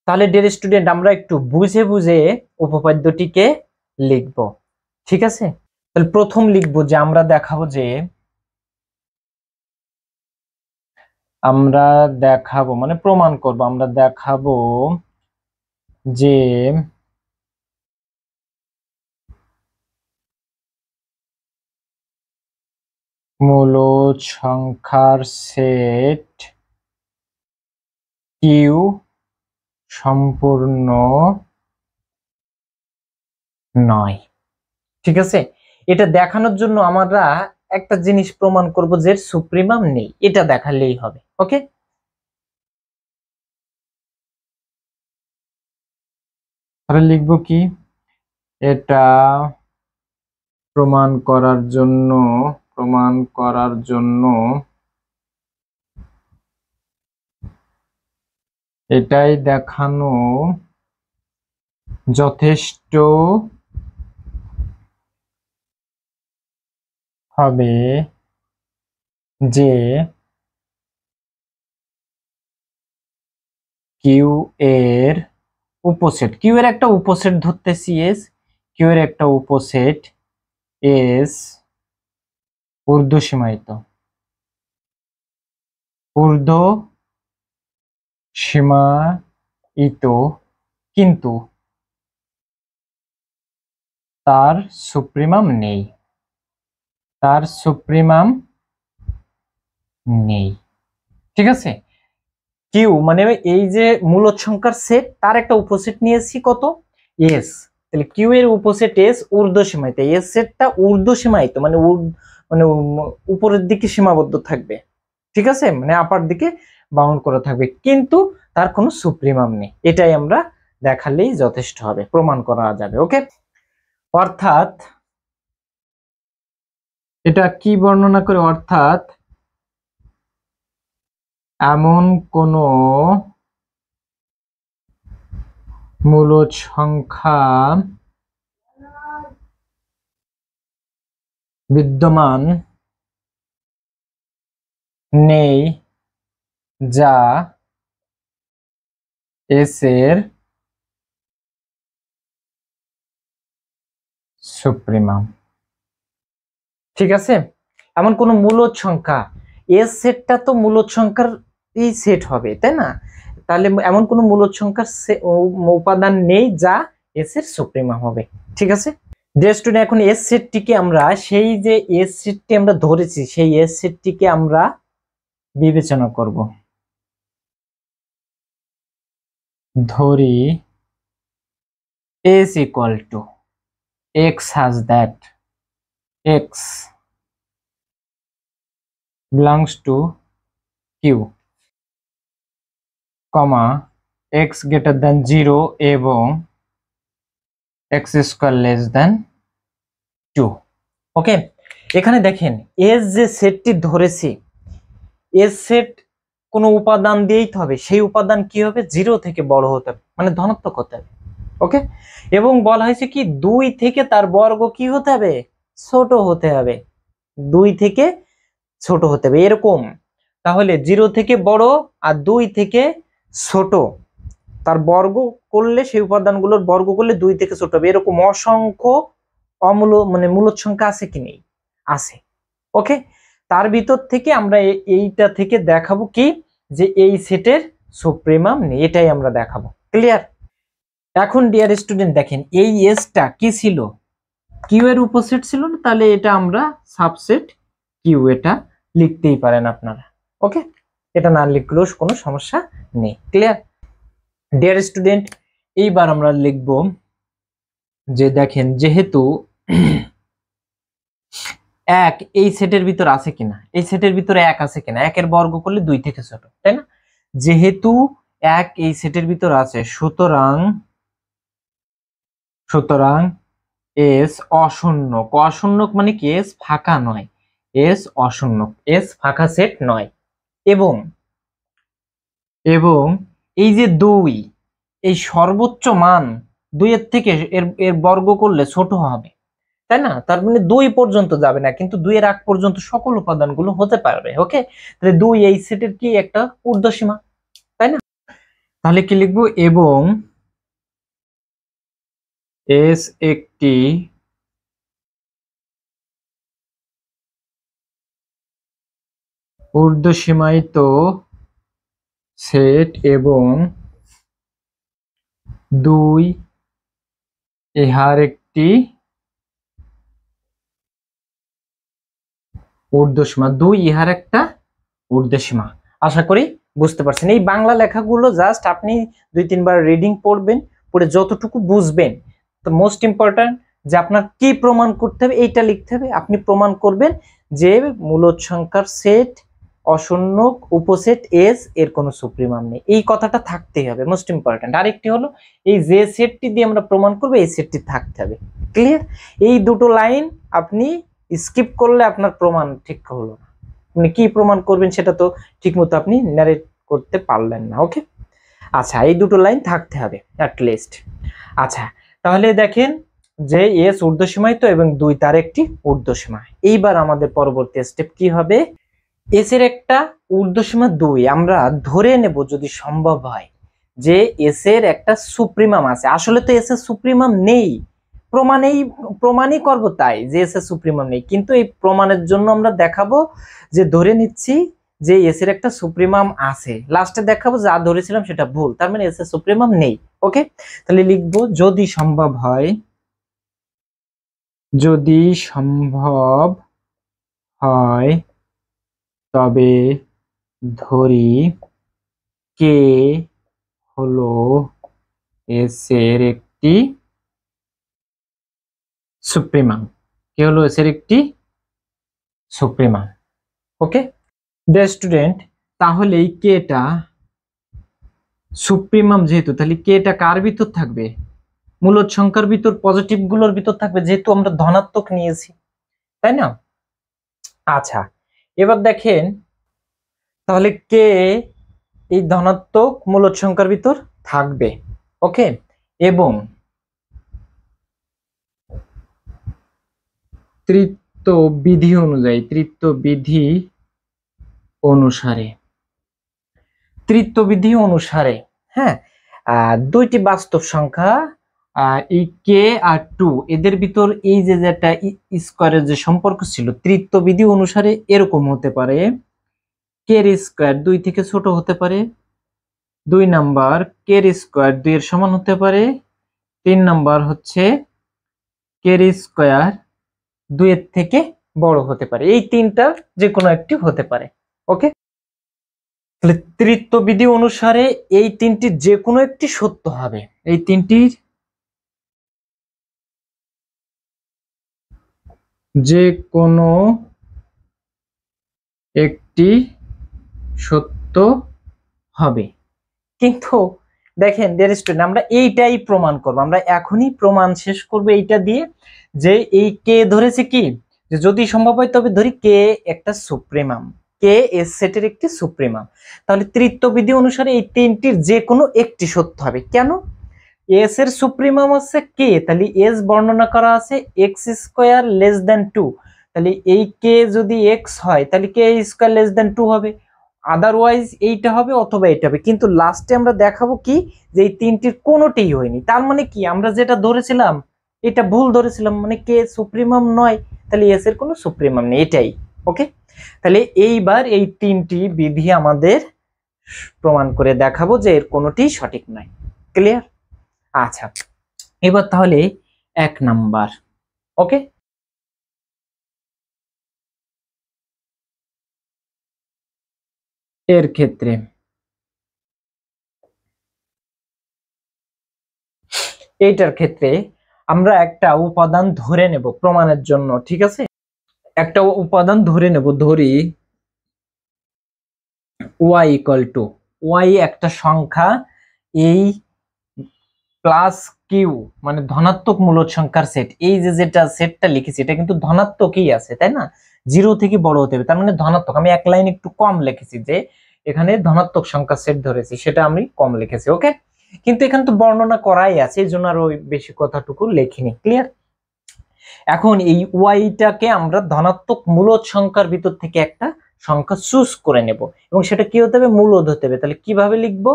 তাহলে ডিয়ার স্টুডেন্ট আমরা একটু বুঝে বুঝে উপপাদ্যটিকে লিখব। ঠিক আছে? তাহলে প্রথম লিখবো যে আমরা দেখাবো মানে প্রমাণ করব, আমরা দেখাবো যে মূলদ সংখ্যার সেট কিউ সম্পূর্ণ নয়। ঠিক আছে, এটা দেখানোর জন্য আমরা একটা জিনিস প্রমাণ করব যে সুপ্রিমাম নেই, এটা দেখালেই হবে। ওকে, তাহলে লিখবো কি, এটা প্রমাণ করার জন্য এটাই দেখানো যথেষ্ট হবে যে কিউ এর উপসেট, কিউ এর একটা উপসেট ধরতেছি এস, কিউ এর একটা উপসেট এস ঊর্ধ্ব সীমায়িত, কিন্তু তার সুপ্রিমাম নেই। ঠিক আছে, কিউ মানে এই যে মূলদ সংখ্যার সেট, তার একটা উপসেট নিয়েছি কত, এস। তাহলে কিউ এর উপসেট এস ঊর্ধ্ব সীমায়িত, এস সেটটা ঊর্ধ্ব সীমায়িত মানে উপরের দিকে সীমাবদ্ধ থাকবে। ঠিক আছে, মানে আপার দিকে বাউন্ড করা থাকবে, কিন্তু তার কোনো সুপ্রিমাম নেই। এটাই আমরা দেখালেই যথেষ্ট হবে, প্রমাণ করা যাবে। ওকে, অর্থাৎ এটা কি বর্ণনা করে, অর্থাৎ এমন কোনো মূলদ সংখ্যা বিদ্যমান নেই যা এস এর সুপ্রিমাম। ঠিক আছে, এমন কোন মূলদ সংখ্যা, এস সেটটা তো মূলদ সংখ্যার এই সেট হবে, তাই না? তাহলে এমন কোন মূলদ সংখ্যার উপাদান নেই যা এস এর সুপ্রিমাম হবে। ঠিক আছে, ডিয়ার স্টুডেন্ট, এখন এস সেটটিকে আমরা, সেই যে এস সেটটি আমরা ধরেছি, সেই এস সেটটিকে আমরা বিবেচনা করব। ধরি S equal to x has that x belongs to q, comma x greater than 0 এবং x square less than 2। ওকে, এখানে দেখেন এস যে সেটটি ধরেছি, এস সেট কোনো উপাদান দিয়েই হবে, সেই উপাদান কি হবে, 0 থেকে বড় হতে হবে, মানে ধনাত্মক হতে হবে। ওকে, এবং বলা হয়েছে কি 2 থেকে তার বর্গ কি হতে হবে, ছোট হতে হবে, 2 থেকে ছোট হতে হবে এরকম। তাহলে 0 থেকে বড় আর 2 থেকে ছোট, তার বর্গ করলে, সেই উপাদানগুলোর বর্গ করলে 2 থেকে ছোট হবে, এরকম অসংখ্য মূলদ সংখ্যা আছে কি নেই, আছে। ওকে, তার ভিতর থেকে আমরা এইটা থেকে দেখাবো কি, যে এই সেটের সুপ্রিমাম নেই, এটাই আমরা দেখাবো। ক্লিয়ার? এখন ডিয়ার স্টুডেন্ট দেখেন, এই এসটা কি ছিল, কিউ এর উপসেট ছিল না, তাহলে এটা আমরা সাবসেট কিউ, এটা লিখতেই পারেন আপনারা। ওকে, এটা না লিখলেও কোনো সমস্যা নেই। ক্লিয়ার? ডিয়ার স্টুডেন্ট, এইবার আমরা লিখব যে দেখেন, যেহেতু এক এই সেটের ভিতর আছে কিনা, এই সেটের ভিতরে এক আছে কিনা, একের বর্গ করলে 2 থেকে ছোট, তাই না? যেহেতু এক এই সেটের ভিতর আছে, সুতরাং এস অশূন্যক। অশূন্যক মানে কি, এস ফাঁকা নয়, এস অশূন্যক, এস ফাঁকা সেট নয়। এবং এই যে 2, এই সর্বোচ্চ মান 2 এর থেকে এর বর্গ করলে ছোট হবে, তাই না? তার মানে 2 পর্যন্ত যাবে না, কিন্তু 2 এর আগ পর্যন্ত সকল উপাদানগুলো হতে পারবে। ওকে, তাহলে 2 এই সেটের কি একটা ঊর্ধ্বসীমা, তাই না? তাহলে কি লিখবো, এবং এস একটি ঊর্ধ্বসীমায়িত সেট এবং 2 ইহার একটি ঊর্ধ্বসীমা, 2 ইহার একটা ঊর্ধ্বসীমা। আশা করি বুঝতে পারছেন। এই বাংলা লেখাগুলো জাস্ট আপনি 2-3 বার রিডিং পড়বেন, পড়ে যতটুকু বুঝবেন, তো মোস্ট ইম্পর্টেন্ট যে আপনার কি প্রমাণ করতে হবে এইটা লিখতে হবে। আপনি প্রমাণ করবেন যে মূলদ সংখ্যার সেট অশূন্যক উপসেট এস এর কোনো সুপ্রিমাম নেই, এই কথাটা থাকতেই হবে, মোস্ট ইম্পর্টেন্ট। আরেকটি হলো এই যে সেটটি দিয়ে আমরা প্রমাণ করবো এই সেটটি থাকতে হবে। ক্লিয়ার? এই দুটো লাইন আপনি স্কিপ করলে আপনার প্রমাণ ঠিক হলো না, আপনি কি প্রমাণ করবেন সেটা তো ঠিকমতো আপনি ন্যারেট করতে পারলেন না। ওকে, আচ্ছা, এই দুটো লাইন থাকতে হবে অ্যাট লিস্ট। আচ্ছা, তাহলে দেখেন যে এস ঊর্ধ্বসীমায়িত এবং 2 তার একটি ঊর্ধ্বসীমা। এইবার আমাদের পরবর্তী স্টেপ কি হবে? এস এর একটা ঊর্ধ্বসীমা 2 আমরা ধরে নেব যদি সম্ভব হয় যে এস এর একটা সুপ্রিমাম আছে। আসলে তো এস এর সুপ্রিমাম নেই, প্রমাণই করব তাই যে এস এর সুপ্রিমাম নেই, কিন্তু এই প্রমাণের জন্য আমরা দেখাবো যে ধরে নিচ্ছি যে এস এর একটা সুপ্রিমাম আছে, লাস্টে দেখাবো যা ধরেছিলাম সেটা ভুল, তার মানে এস এর সুপ্রিমাম নেই। ওকে, তাহলে লিখবো যদি সম্ভব হয়, যদি সম্ভব হয় তবে ধরি কে হলো এস এর একটি সুপ্রিমাম, কে হলো এস এর একটি সুপ্রিমাম। ওকে ডিয়ার স্টুডেন্ট, তাহলে এই কেটা সুপ্রিমাম যেহেতু, তাহলে কেটা কার ভিতর থাকবে? মূলদ সংখ্যার ভিতর, পজিটিভ গুলোর ভিতর থাকবে, যেহেতু আমরা ধনাত্মক নিয়েছি, তাই না? আচ্ছা, এবার দেখেন তাহলে কে এই ধনাত্মক মূলদ সংখ্যার ভিতর থাকবে। ওকে, এবং তৃতীয় বিধি অনুসারে হ্যাঁ, দুইটি বাস্তব সংখ্যা এই কে আর 2 এদের ভিতর এই যে যেটা স্কয়ারের যে সম্পর্ক ছিল তৃতীয় বিধি অনুসারে এরকম হতে পারে, কে এর স্কয়ার 2 থেকে ছোট হতে পারে, 2 নাম্বার কে এর স্কয়ার 2 এর সমান হতে পারে, 3 নাম্বার হচ্ছে কে এর স্কয়ার 2 এর থেকে বড় হতে পারে, এই তিনটার যে কোনো একটি হতে পারে। ওকে, তাহলে তৃতীয় বিধি অনুসারে এই তিনটি যে কোনো একটি সত্য হবে, এই তিনটির যে কোনো একটি সত্য হবে। কিন্তু দেখেন ডিয়ার স্টুডেন্ট, আমরা এইটাই প্রমাণ করব, আমরা এখনই প্রমাণ শেষ করব এইটা দিয়ে যে এই কে ধরেছে কি, যে যদি সম্ভব হয় তবে ধরি কে একটা সুপ্রিমাম, কে এস সেটের একটি সুপ্রিমাম, তাহলে তৃতীয় বিধি অনুসারে এই তিনটির যে কোনো একটি সত্য হবে। কেন? এস এর সুপ্রিমাম আছে কে, তাহলে এস বর্ণনা করা আছে এক্স স্কয়ার লেস দেন 2, তাহলে এই কে যদি এক্স হয় তাহলে কে স্কয়ার লেস দেন 2 হবে, আদারওয়াইজ এইটা হবে অথবা এটা হবে। কিন্তু লাস্টে আমরা দেখাবো কি যে এই তিনটির কোনোটাই হয়নি, তার মানে কি আমরা যেটা ধরেছিলাম এটা ভুল ধরেছিলাম, মানে কে সুপ্রিমাম নয়, তাহলে এস এর কোনো সুপ্রিমাম নেই, এটাই। ওকে, তাহলে এইবার এই তিনটি বিধি আমাদের প্রমাণ করে দেখাবো যে এর কোনোটি সঠিক নয়। ক্লিয়ার? আচ্ছা, এবার তাহলে 1 নাম্বার। ওকে, এর ক্ষেত্রে এইটার ক্ষেত্রে আমরা একটা উপাদান ধরে নেব প্রমাণের জন্য, ঠিক আছে? একটা উপাদান ধরে নেব, ধরি y ইকুয়াল টু, y একটা সংখ্যা, এই প্লাস কিউ মানে ধনাত্মক মূলদ সংখ্যার সেট, এই যে যেটা সেটটা লিখেছি এটা কিন্তু ধনাত্মকই আছে, তাই না? 0 থেকে বড় হতে হবে, তার মানে ধনাত্মক। আমি এক লাইন একটু কম লিখেছি যে এখানে ধনাত্মক সংখ্যার সেট ধরেছি, সেটা আমি কম লিখেছি। ওকে, কিন্তু এখানে তো বর্ণনা করাই আছে, এই জন্য আর ওই বেশি কথাটুকু লেখিনি। ক্লিয়ার? এখন এই ওয়াইটাকে আমরা ধনাত্মক মূলদ সংখ্যার ভিতর থেকে একটা সংখ্যা চুজ করে নেব, এবং সেটা কি হতে হবে? মূলদ হতে হবে। তাহলে কিভাবে লিখবো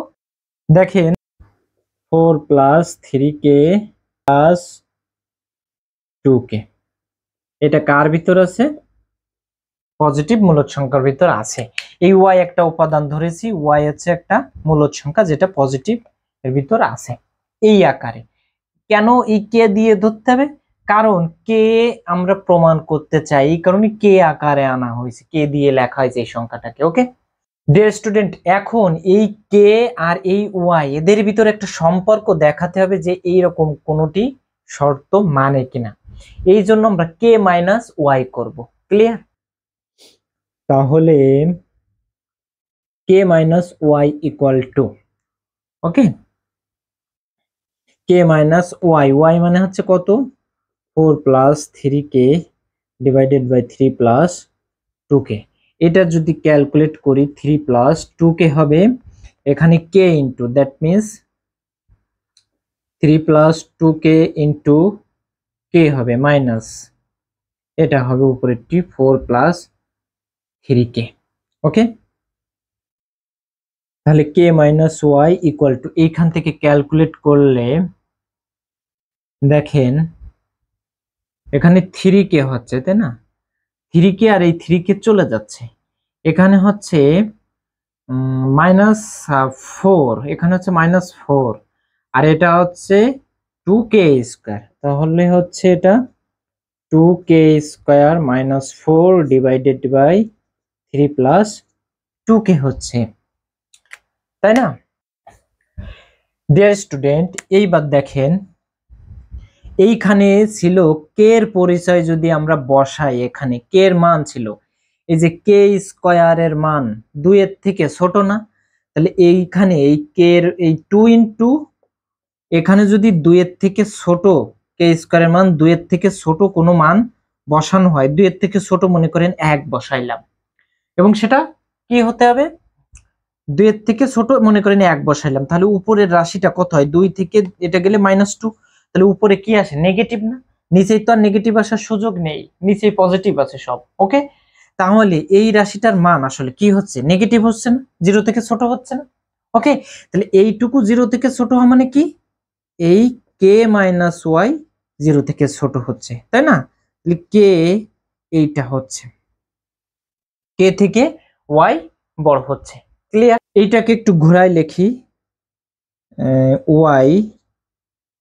দেখেন, 4 প্লাস 3k প্লাস 2k, এটা কার ভিতর আছে? পজিটিভ মূলদ সংখ্যার ভিতর আছে। এই ওয়াই একটা উপাদান ধরেছি, ওয়াই হচ্ছে একটা মূলদ সংখ্যা যেটা পজিটিভ এর ভিতর আছে এই আকারে। কেন এই কে দিয়ে ধরতে হবে? কারণ কে আমরা প্রমাণ করতে চাই, এই কারণে কে আকারে আনা হয়েছে, কে দিয়ে লেখা হয়েছে এই সংখ্যাটাকে। ওকে ডিয়ার স্টুডেন্ট, এখন এই কে আর এই ওয়াই এদের ভিতরে একটা সম্পর্ক দেখাতে হবে যে এইরকম কোনোটি শর্ত মানে কিনা। এই জন্য আমরা কে মাইনাস ওয়াই করবো। ক্লিয়ার? তাহলে K minus Y equal to, okay, K minus Y, Y মানে হচ্ছে কত? 4 plus 3k divided by 3 plus 2k। এটা যদি ক্যালকুলেট করি 3 প্লাস 2k হবে এখানে k into, that means 3 plus 2k into k হবে মাইনাস, এটা হবে উপরেরটি 4 প্লাস 3k। ওকে, তাহলে K minus Y equal two, এইখান থেকে ক্যালকুলেট করলে দেখেন এখানে 3k হচ্ছে, তাই না? 3k আর এই 3k চলে যাচ্ছে, এখানে হচ্ছে -4, এখানে হচ্ছে -4, আর এটা হচ্ছে 2k স্কয়ার, তাহলে হচ্ছে এটা 2k square -4 divided by 3 plus 2k হচ্ছে, তাই না? ডিয়ার স্টুডেন্ট, এইবার দেখেন এইখানে ছিল কে এর পরিচয় যদি আমরা বসাই, এখানে কে এর মান ছিল এই যে কে স্কয়ারের মান 2 এর থেকে ছোট না, তাহলে এইখানে এই কে এর এই 2 ইনটু, এখানে যদি 2 এর থেকে ছোট, কে স্কয়ারের মান 2 এর থেকে ছোট কোনো মান বসানো হয়, 2 এর থেকে ছোট মনে করেন 1 বসাইলাম, এবং সেটা কি হতে হবে? 2 এর থেকে ছোট মনে করেন 1 বসাইলাম, তাহলে উপরের রাশিটা কত হয়? 2 থেকে এটা গেলে -2, তাহলে উপরে কি আসে? নেগেটিভ না? নিচেই তো আর নেগেটিভ আসার সুযোগ নেই, নিচেই পজিটিভ আছে সব। ওকে, তাহলে এই রাশিটার মান আসলে কি হচ্ছে? নেগেটিভ হচ্ছে না, 0 থেকে ছোট হচ্ছে না। ওকে, তাহলে এইটুকু 0 থেকে ছোট হওয়া মানে কি? এই কে মাইনাস ওয়াই 0 থেকে ছোট হচ্ছে, তাই না? তাহলে কে এইটা হচ্ছে, কে থেকে ওয়াই বড় হচ্ছে। ক্লিয়ার? এইটাকে একটু ঘোরায় লিখি, ওয়াই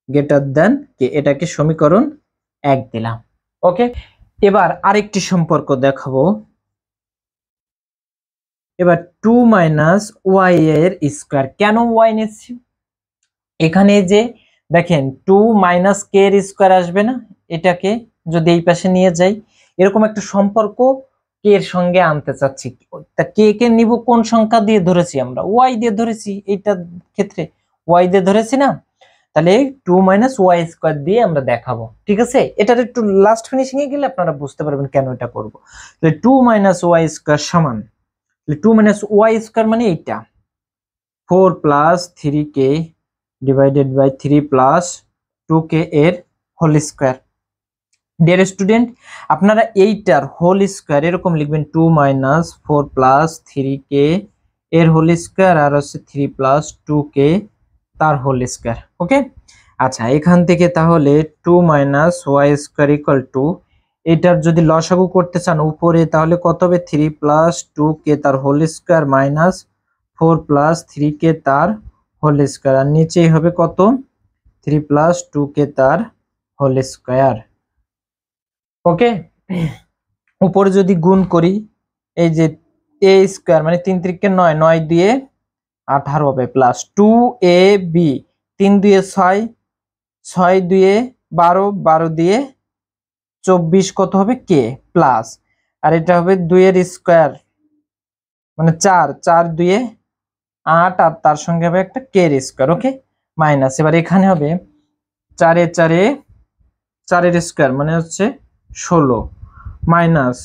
গ্রেটার দেন কে, এটাকে সমীকরণ 1 দিলাম। ওকে, এবার আরেকটি সম্পর্ক দেখাবো। এবার 2 মাইনাস ওয়াই এর স্কয়ার, কেন ওয়াই নিচ্ছি? এখানে যে দেখেন 2 মাইনাস কে এর স্কয়ার আসবে না, এটাকে যদি এই পাশে নিয়ে যাই, এরকম একটা সম্পর্ক কে এর সঙ্গে আনতে চাচ্ছি। তা কে কে নিব কোন সংখ্যা দিয়ে ধরেছি? আমরা ওয়াই দিয়ে ধরেছি, এইটার ক্ষেত্রে ওয়াই দিয়ে ধরেছি না, তাহলে 2 মাইনাস ওয়াই স্কয়ার দিয়ে আমরা দেখাবো। ঠিক আছে, এটার একটু লাস্ট ফিনিশিং এ গেলে আপনারা বুঝতে পারবেন কেন এটা করব। তাহলে 2 মাইনাস ওয়াই স্কয়ার সমান, 2 মাইনাস ওয়াই স্কয়ার মানে এইটা 4 plus 3k divided by 3 plus 2k এর হোল স্কয়ার। ডিয়ার স্টুডেন্ট, আপনারা এইটার হোল স্কয়ার এরকম লিখবেন 2 মাইনাস 4 প্লাস 3k এর হোল স্কয়ার, আর হচ্ছে 3 প্লাস 2k তার হোল স্কয়ার। ওকে, আচ্ছা, এখান থেকে তাহলে 2 minus Y square equal to, এটার যদি লসাগু করতে চান উপরে, তাহলে কত হবে? 3 প্লাস 2k তার whole square minus 4 plus 3k তার হোল স্কয়ার, আর নিচেই হবে কত? 3 প্লাস 2k তার হোল স্কয়ার। ওকে, উপরে যদি গুণ করি, এই যে a স্কয়ার মানে 3 3 9, 9 দিয়ে 18 হবে, প্লাস 2ab 3 দিয়ে 6, 6 দিয়ে 12, 12 দিয়ে 24 কত হবে? কে প্লাস, আর এটা হবে 2 এর স্কয়ার মানে 4, 4 দুয়ে 8, আর তার সঙ্গে হবে একটা কে এর স্কয়ার। ওকে, মাইনাস, এবার এখানে হবে 4 এ 4 এ 4 এর স্কয়ার মানে হচ্ছে 16, মাইনাস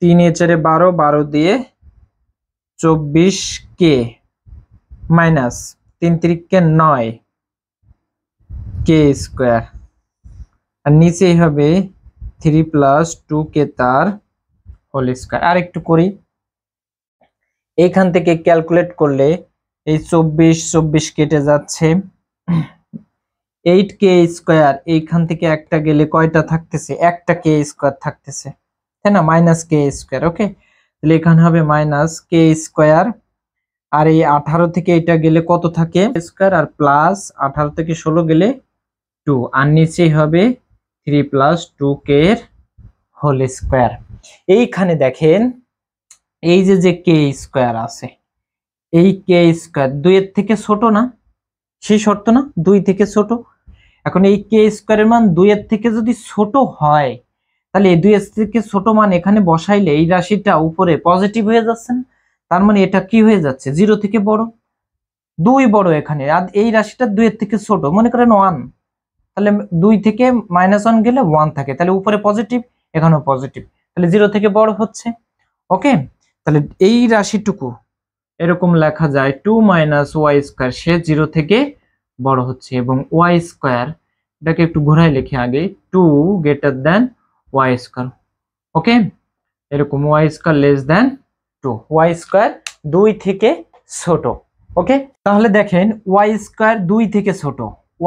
3 এ 4 এ 12, 12 দিয়ে 24 কে, মাইনাস 3 3 কে 9 কে স্কয়ার, আর নিচেই হবে 3 প্লাস 2k তার হোল স্কয়ার। আর একটু করি, এইখান থেকে ক্যালকুলেট করলে এই 24 কেটে যাচ্ছে, 8k স্কয়ার, এইখান থেকে একটা গেলে কয়টা থাকতেছে? একটা কে স্কয়ার থাকতেছে। তাই না, মাইনাস কে স্কোয়ার। ওকে, তাহলে এখানে হবে মাইনাস কে স্কোয়ার, আর এই 18 থেকে এটা গেলে কত থাকে স্কোয়ার, আর প্লাস 18 থেকে 16 গেলে 2, আর নিচেই হবে 3 প্লাস 2k হোল স্কোয়ার। এইখানে দেখেন এই যে কে স্কোয়ার আছে, এই কে স্কোয়ার 2 এর থেকে ছোট না, সেই শর্ত না 2 থেকে ছোট। এখন এই কে স্কোয়ারের মান 2 এর থেকে যদি ছোট হয়, তাহলে এই 2 এর থেকে ছোট মান এখানে বসাইলে এই রাশিটা উপরে পজিটিভ হয়ে যাচ্ছে না, তার মানে এটা কি হয়ে যাচ্ছে 0 থেকে বড়, 2 বড় এখানে, আর এই রাশিটা 2 এর থেকে ছোট, মনে করেন 1, তাহলে 2 থেকে -1 গেলে 1 থাকে, তাহলে উপরে পজিটিভ এখানেও পজিটিভ, তাহলে 0 থেকে বড় হচ্ছে। ওকে, তাহলে এই রাশিটুকু এরকম লেখা যায় 2 - y স্কয়ার, সে 0 থেকে বড় হচ্ছে, এবং y স্কয়ার এটাকে একটু ঘোরায় লিখে আগে 2 গ্রেটার দ্যান y স্কয়ার। ওকে, এরকম y square less than 2, y square 2 থেকে ছোট। ওকে, তাহলে দেখেন y স্কয়ার 2 থেকে ছোট,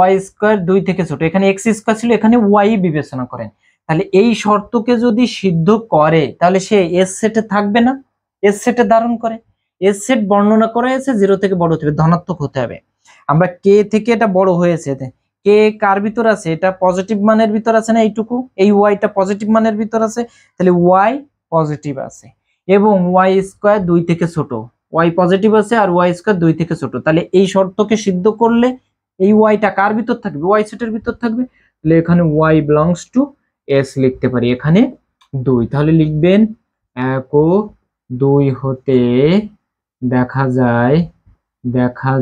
y স্কয়ার 2 থেকে ছোট, এখানে x স্কয়ার ছিল, এখানে y বিবেচনা করেন, তাহলে এই শর্তকে যদি সিদ্ধ করে তাহলে সে এস সেটে থাকবে না, এস সেটে ধারণ করে। এস সেট বর্ণনা করা হয়েছে 0 থেকে বড় হতে হবে, ধনাত্মক হতে হবে। আমরা কে থেকে এটা বড় হয়েছে, কে কার ভিতর আছে, এটা পজিটিভ মানের ভিতর আছে না, এইটুকু এই ওয়াইটা পজিটিভ মানের ভিতর আছে, তাহলে ওয়াই পজিটিভ আছে, এবং ওয়াই স্কয়ার 2 থেকে ছোট, ওয়াই পজিটিভ আছে আর ওয়াই স্কয়ার 2 থেকে ছোট, তাহলে এই শর্তকে সিদ্ধ করলে এই ওয়াইটা কার ভিতর থাকবে, ওয়াই সেটের ভিতর থাকবে, তাহলে এখানে ওয়াই বিলংস টু এস লিখতে পারি, এখানে 2, তাহলে লিখবেন 1 ও 2 হতে দেখা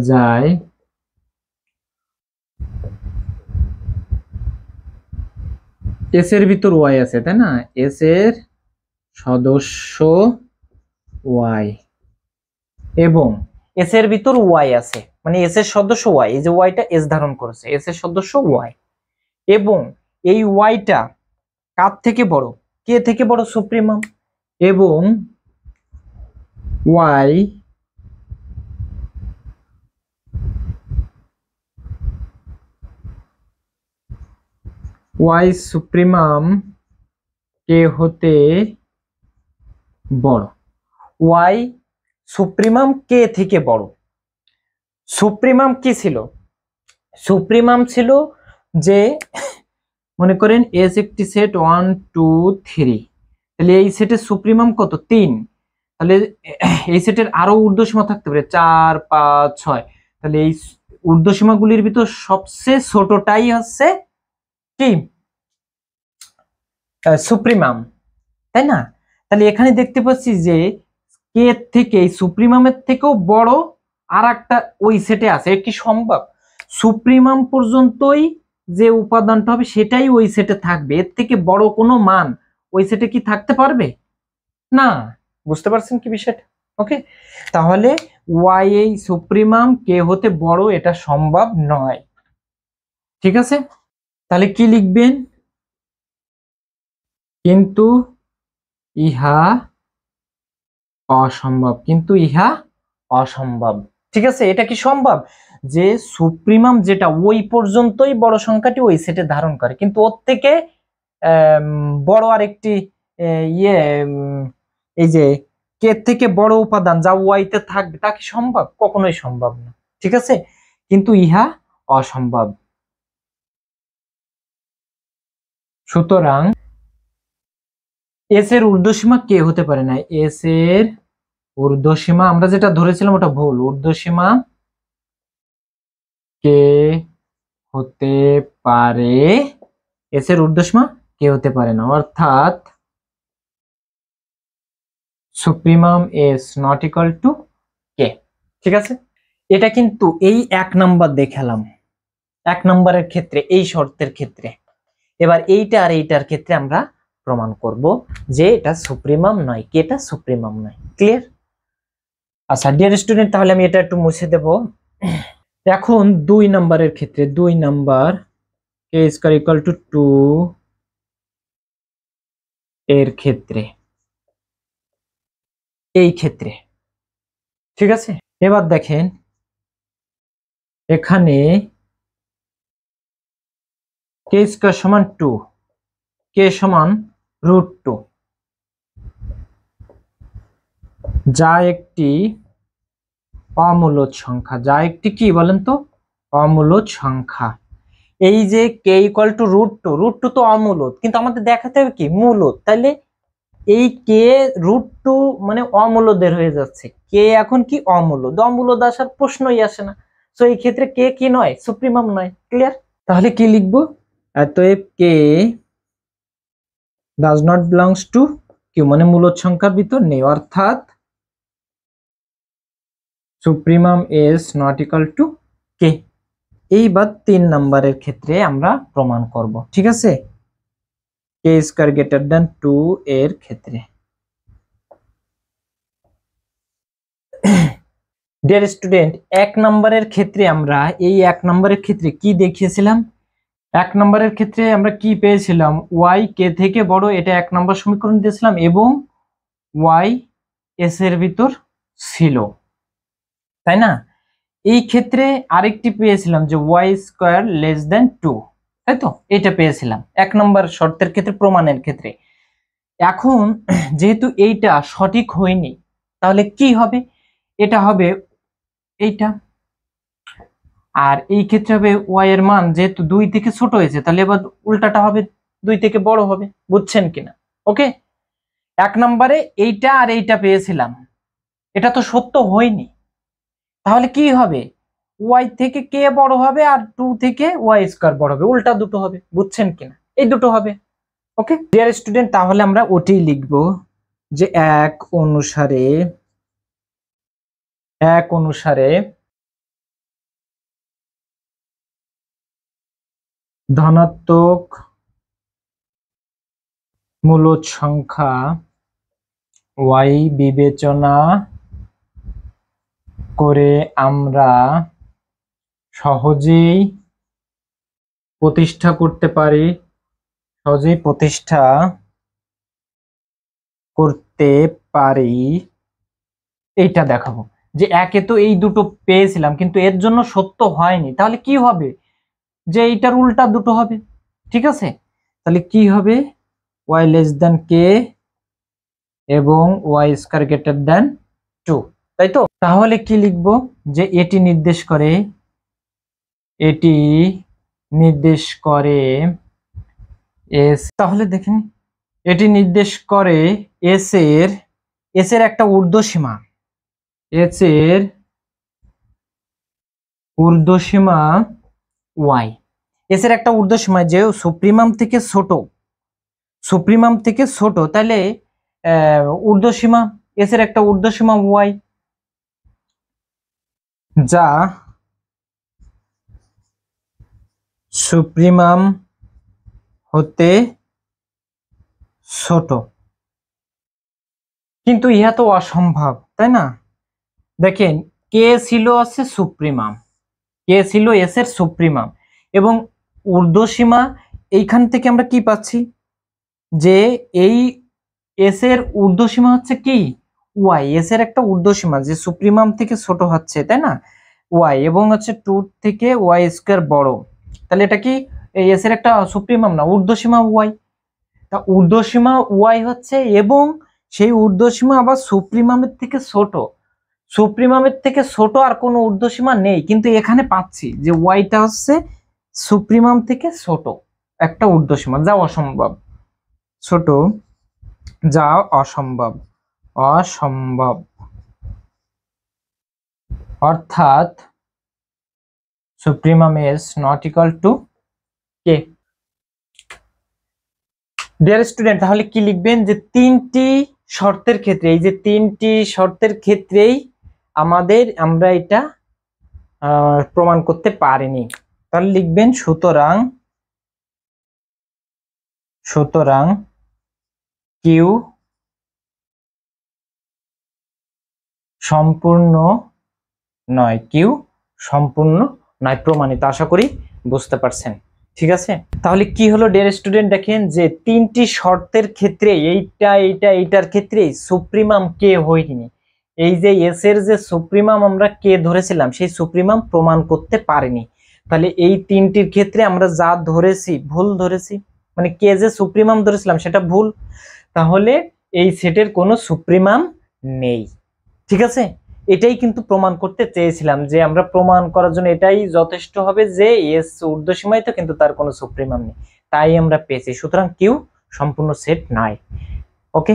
যায় এস এর ভিতর ওয়াই আছে, তাই না, এস এর সদস্য ওয়াই, এবং এস এর ভিতর ওয়াই আছে, মানে এস এর সদস্য ওয়াই, এই যে ওয়াইটা এস ধারণ করেছে, এস এর সদস্য ওয়াই, এবং এই ওয়াইটা কার থেকে বড়, কে থেকে বড়, সুপ্রিমাম, এবং ওয়াই সুপ্রিমাম কে হতে বড়, ওয়াই সুপ্রিমাম কে থেকে বড়। সুপ্রিমাম কি ছিল, সুপ্রিমাম ছিল যে মনে করেন এস একটি সেট 1 2 3, তাহলে এই সেটের সুপ্রিমাম কত 3, তাহলে এই সেটের আরো ঊর্ধ্বসীমা থাকতে পারে 4 5 6, তাহলে এই ঊর্ধ্বসীমাগুলির ভিতর সবচেয়ে ছোটটাই হচ্ছে কি সুপ্রিমাম, তাই না। তাহলে এখানে দেখতে পাচ্ছি যে কে থেকে এই সুপ্রিমামের থেকেও বড় আর একটা ওই সেটে আছে, কি সম্ভব, সুপ্রিমাম পর্যন্তই যে উপাদানটা হবে সেটাই ওই সেটে থাকবে, এর থেকে বড় কোনো মান ওই সেটে কি থাকতে পারবে না, বুঝতে পারছেন কি বিষয়টা। ওকে, তাহলে ওয়াই এই সুপ্রিমাম কে হতে বড় এটা সম্ভব নয়, ঠিক আছে। তাহলে কি লিখবেন, কিন্তু ইহা অসম্ভব, কিন্তু ইহা অসম্ভব, ঠিক আছে। এটা কি সম্ভব যে সুপ্রিমাম যেটা ওই পর্যন্তই বড় সংখ্যাটি ওই সেটে ধারণ করে, কিন্তু ওর থেকে বড় আরেকটি ইয়ে এই যে কে থেকে বড় উপাদান যা ওয়াইতে থাকবে তা কি সম্ভব, কখনোই সম্ভব না, ঠিক আছে, কিন্তু ইহা অসম্ভব। সুতরাং এস এর ঊর্ধ্বসীমা কে হতে পারে না, এস এর ঊর্ধ্বসীমা আমরা যেটা ধরেছিলাম ওটা ভুল, ঊর্ধ্বসীমা কে হতে পারে, এস এর ঊর্ধ্বসীমা কে হতে পারে না, অর্থাৎ supremum S not equal to K, ঠিক আছে। এটা কিন্তু এই 1 নাম্বার দেখালাম, 1 নম্বরের ক্ষেত্রে এই শর্তের ক্ষেত্রে। এবার এইটা আর এইটার ক্ষেত্রে আমরা প্রমাণ করব যে এটা সুপ্রিমাম নয়, কেটা সুপ্রিমাম নয়, ক্লিয়ার। আচ্ছা ডিয়ার স্টুডেন্ট, তাহলে আমি এটা একটু মুছে দেব। এখন 2 নম্বরের ক্ষেত্রে, 2 নাম্বার কে স্কয়ার ইকুয়াল টু 2 এর ক্ষেত্রে, এই ক্ষেত্রে, ঠিক আছে। এবার দেখেন এখানে কে স্কয়ার সমান 2, কে সমান √2, যা একটি অমূলদ সংখ্যা, যা একটি কি বলেন তো অমূলদ সংখ্যা। এই যে কে ইকুয়াল টু √2 তো অমূলদ, কিন্তু আমাদের দেখাতে হবে কি মূলদ, তাহলে এই কে √2 মানে অমূলদের হয়ে যাচ্ছে, কে এখন কি অমূলদ, অমূলদ আসার প্রশ্নই আসে না। তো এই ক্ষেত্রে কে কি নয়, সুপ্রিমাম নয়। ক্লিয়ার? তাহলে কি লিখবো, অতএব K does not belongs to Q, মানে মূলদ সংখ্যার ভিতর নেই, অর্থাৎ supremum is not equal to K. এইবার 3 নম্বরের ক্ষেত্রে আমরা প্রমাণ করব, ঠিক আছে, কে স্কয়ার গ্রেটার দ্যান 2 এর ক্ষেত্রে। ডিয়ার স্টুডেন্ট, 1 নম্বরের ক্ষেত্রে আমরা এই 1 নম্বরের ক্ষেত্রে কি দেখিয়েছিলাম, 1 নম্বরের ক্ষেত্রে আমরা কি পেয়েছিলাম, ওয়াই কে থেকে বড়, এটা 1 নম্বর সমীকরণ দিয়েছিলাম, এবং ওয়াই এস এর ভিতর ছিল, তাই না? এই ক্ষেত্রে আরেকটি পেয়েছিলাম যে ওয়াই স্কয়ার লেস দেন 2, তাই তো, এটা পেয়েছিলাম 1 নম্বর শর্তের ক্ষেত্রে, প্রমাণের ক্ষেত্রে। এখন যেহেতু এইটা সঠিক হয়নি, তাহলে কি হবে, এটা হবে এইটা, আর এই ক্ষেত্রে হবে ওয়াই এর মান যেহেতু 2 থেকে ছোট হয়েছে, তাহলে এবার উল্টাটা হবে 2 থেকে বড় হবে, বুঝছেন কিনা? ওকে, 1 নম্বরে এইটা আর এইটা পেয়েছিলাম, এটা তো সত্য হয়নি, তাহলে কি হবে, ওয়াই থেকে কে বড় হবে আর 2 থেকে ওয়াই স্কয়ার বড় হবে, উল্টা দুটো হবে, বুঝছেন কিনা? এই দুটো হবে। ওকে ডিয়ার স্টুডেন্ট, তাহলে আমরা ওটাই লিখব যে এক অনুসারে ধনাত্মক মূলদ সংখ্যা ওয়াই বিবেচনা করে আমরা সহজেই প্রতিষ্ঠা করতে পারি, এইটা দেখাবো যে একে তো এই দুটো পেয়েছিলাম, কিন্তু এর জন্য সত্য হয়নি, তাহলে কি হবে, যে এইটার উল্টা দুটো হবে, ঠিক আছে? তাহলে কি হবে, ওয়াই লেস দেন কে এবং ওয়াই স্কয়ার গ্রেটার দেন 2, তাই তো? তাহলে কি লিখবো, যে এটি নির্দেশ করে এস, তাহলে দেখেন এটি নির্দেশ করে এস এর একটা ঊর্ধ্বসীমা, এস এর ঊর্ধ্বসীমা ওয়াই, এস এর একটা ঊর্ধ্বসীমা যে সুপ্রিমাম থেকে ছোট, তাহলে ঊর্ধ্বসীমা এস এর একটা ঊর্ধ্বসীমা ওয়াই, যা সুপ্রিমাম হতে ছোট, কিন্তু ইহা তো অসম্ভব, তাই না? দেখেন কে ছিল আছে সুপ্রিমাম, কে ছিল এস এর সুপ্রিমাম, এবং ঊর্ধ্বসীমা এইখান থেকে আমরা কি পাচ্ছি, যে এই এস এর ঊর্ধ্বসীমা হচ্ছে কি ওয়াই, এস এর একটা ঊর্ধ্বসীমা যে সুপ্রিমাম থেকে ছোট হচ্ছে, তাই না, ওয়াই, এবং হচ্ছে 2 থেকে ওয়াই স্কয়ার বড়, তাহলে এটা কি এস এর একটা সুপ্রিমাম না, ঊর্ধ্বসীমা ওয়াই, তা ঊর্ধ্বসীমা ওয়াই হচ্ছে, এবং সেই ঊর্ধ্বসীমা আবার সুপ্রিমামের থেকে ছোট আর কোনো ঊর্ধ্বসীমা নেই, কিন্তু এখানে পাচ্ছি যে ওয়াইটা হচ্ছে সুপ্রিমাম থেকে ছোট একটা ঊর্ধ্বসীমা, যা অসম্ভব, ছোট যা অসম্ভব, অর্থাৎ supremum is not equal to K. Deer student, তাহলে কি লিখবেন, যে 3টি শর্তের ক্ষেত্রে, এই যে 3টি শর্তের ক্ষেত্রেই আমরা এটা প্রমাণ করতে পারিনি, তাহলে লিখবেন সুতরাং কিউ সম্পূর্ণ নয়, প্রমাণিত। আশা করি বুঝতে পারছেন, ঠিক আছে? তাহলে কি হলো ডিয়ার স্টুডেন্ট, দেখেন যে 3টি শর্তের ক্ষেত্রে এইটার ক্ষেত্রে সুপ্রিমাম কে হয়নি, এই যে এস এর যে সুপ্রিমাম আমরা কে ধরেছিলাম, সেই সুপ্রিমাম প্রমাণ করতে পারিনি, তাহলে এই 3টির ক্ষেত্রে আমরা যা ধরেছি ভুল ধরেছি, মানে কে যে সুপ্রিমাম ধরেছিলাম সেটা ভুল, তাহলে এই সেটের কোনো সুপ্রিমাম নেই, ঠিক আছে, এটাই কিন্তু প্রমাণ করতে চেয়েছিলাম, যে আমরা প্রমাণ করার জন্য এটাই যথেষ্ট হবে যে এস ঊর্ধ্বসীমায় তো কিন্তু তার কোনো সুপ্রিমাম নেই, তাই আমরা পেয়েছি। সুতরাং কিউ সম্পূর্ণ সেট নয়। ওকে।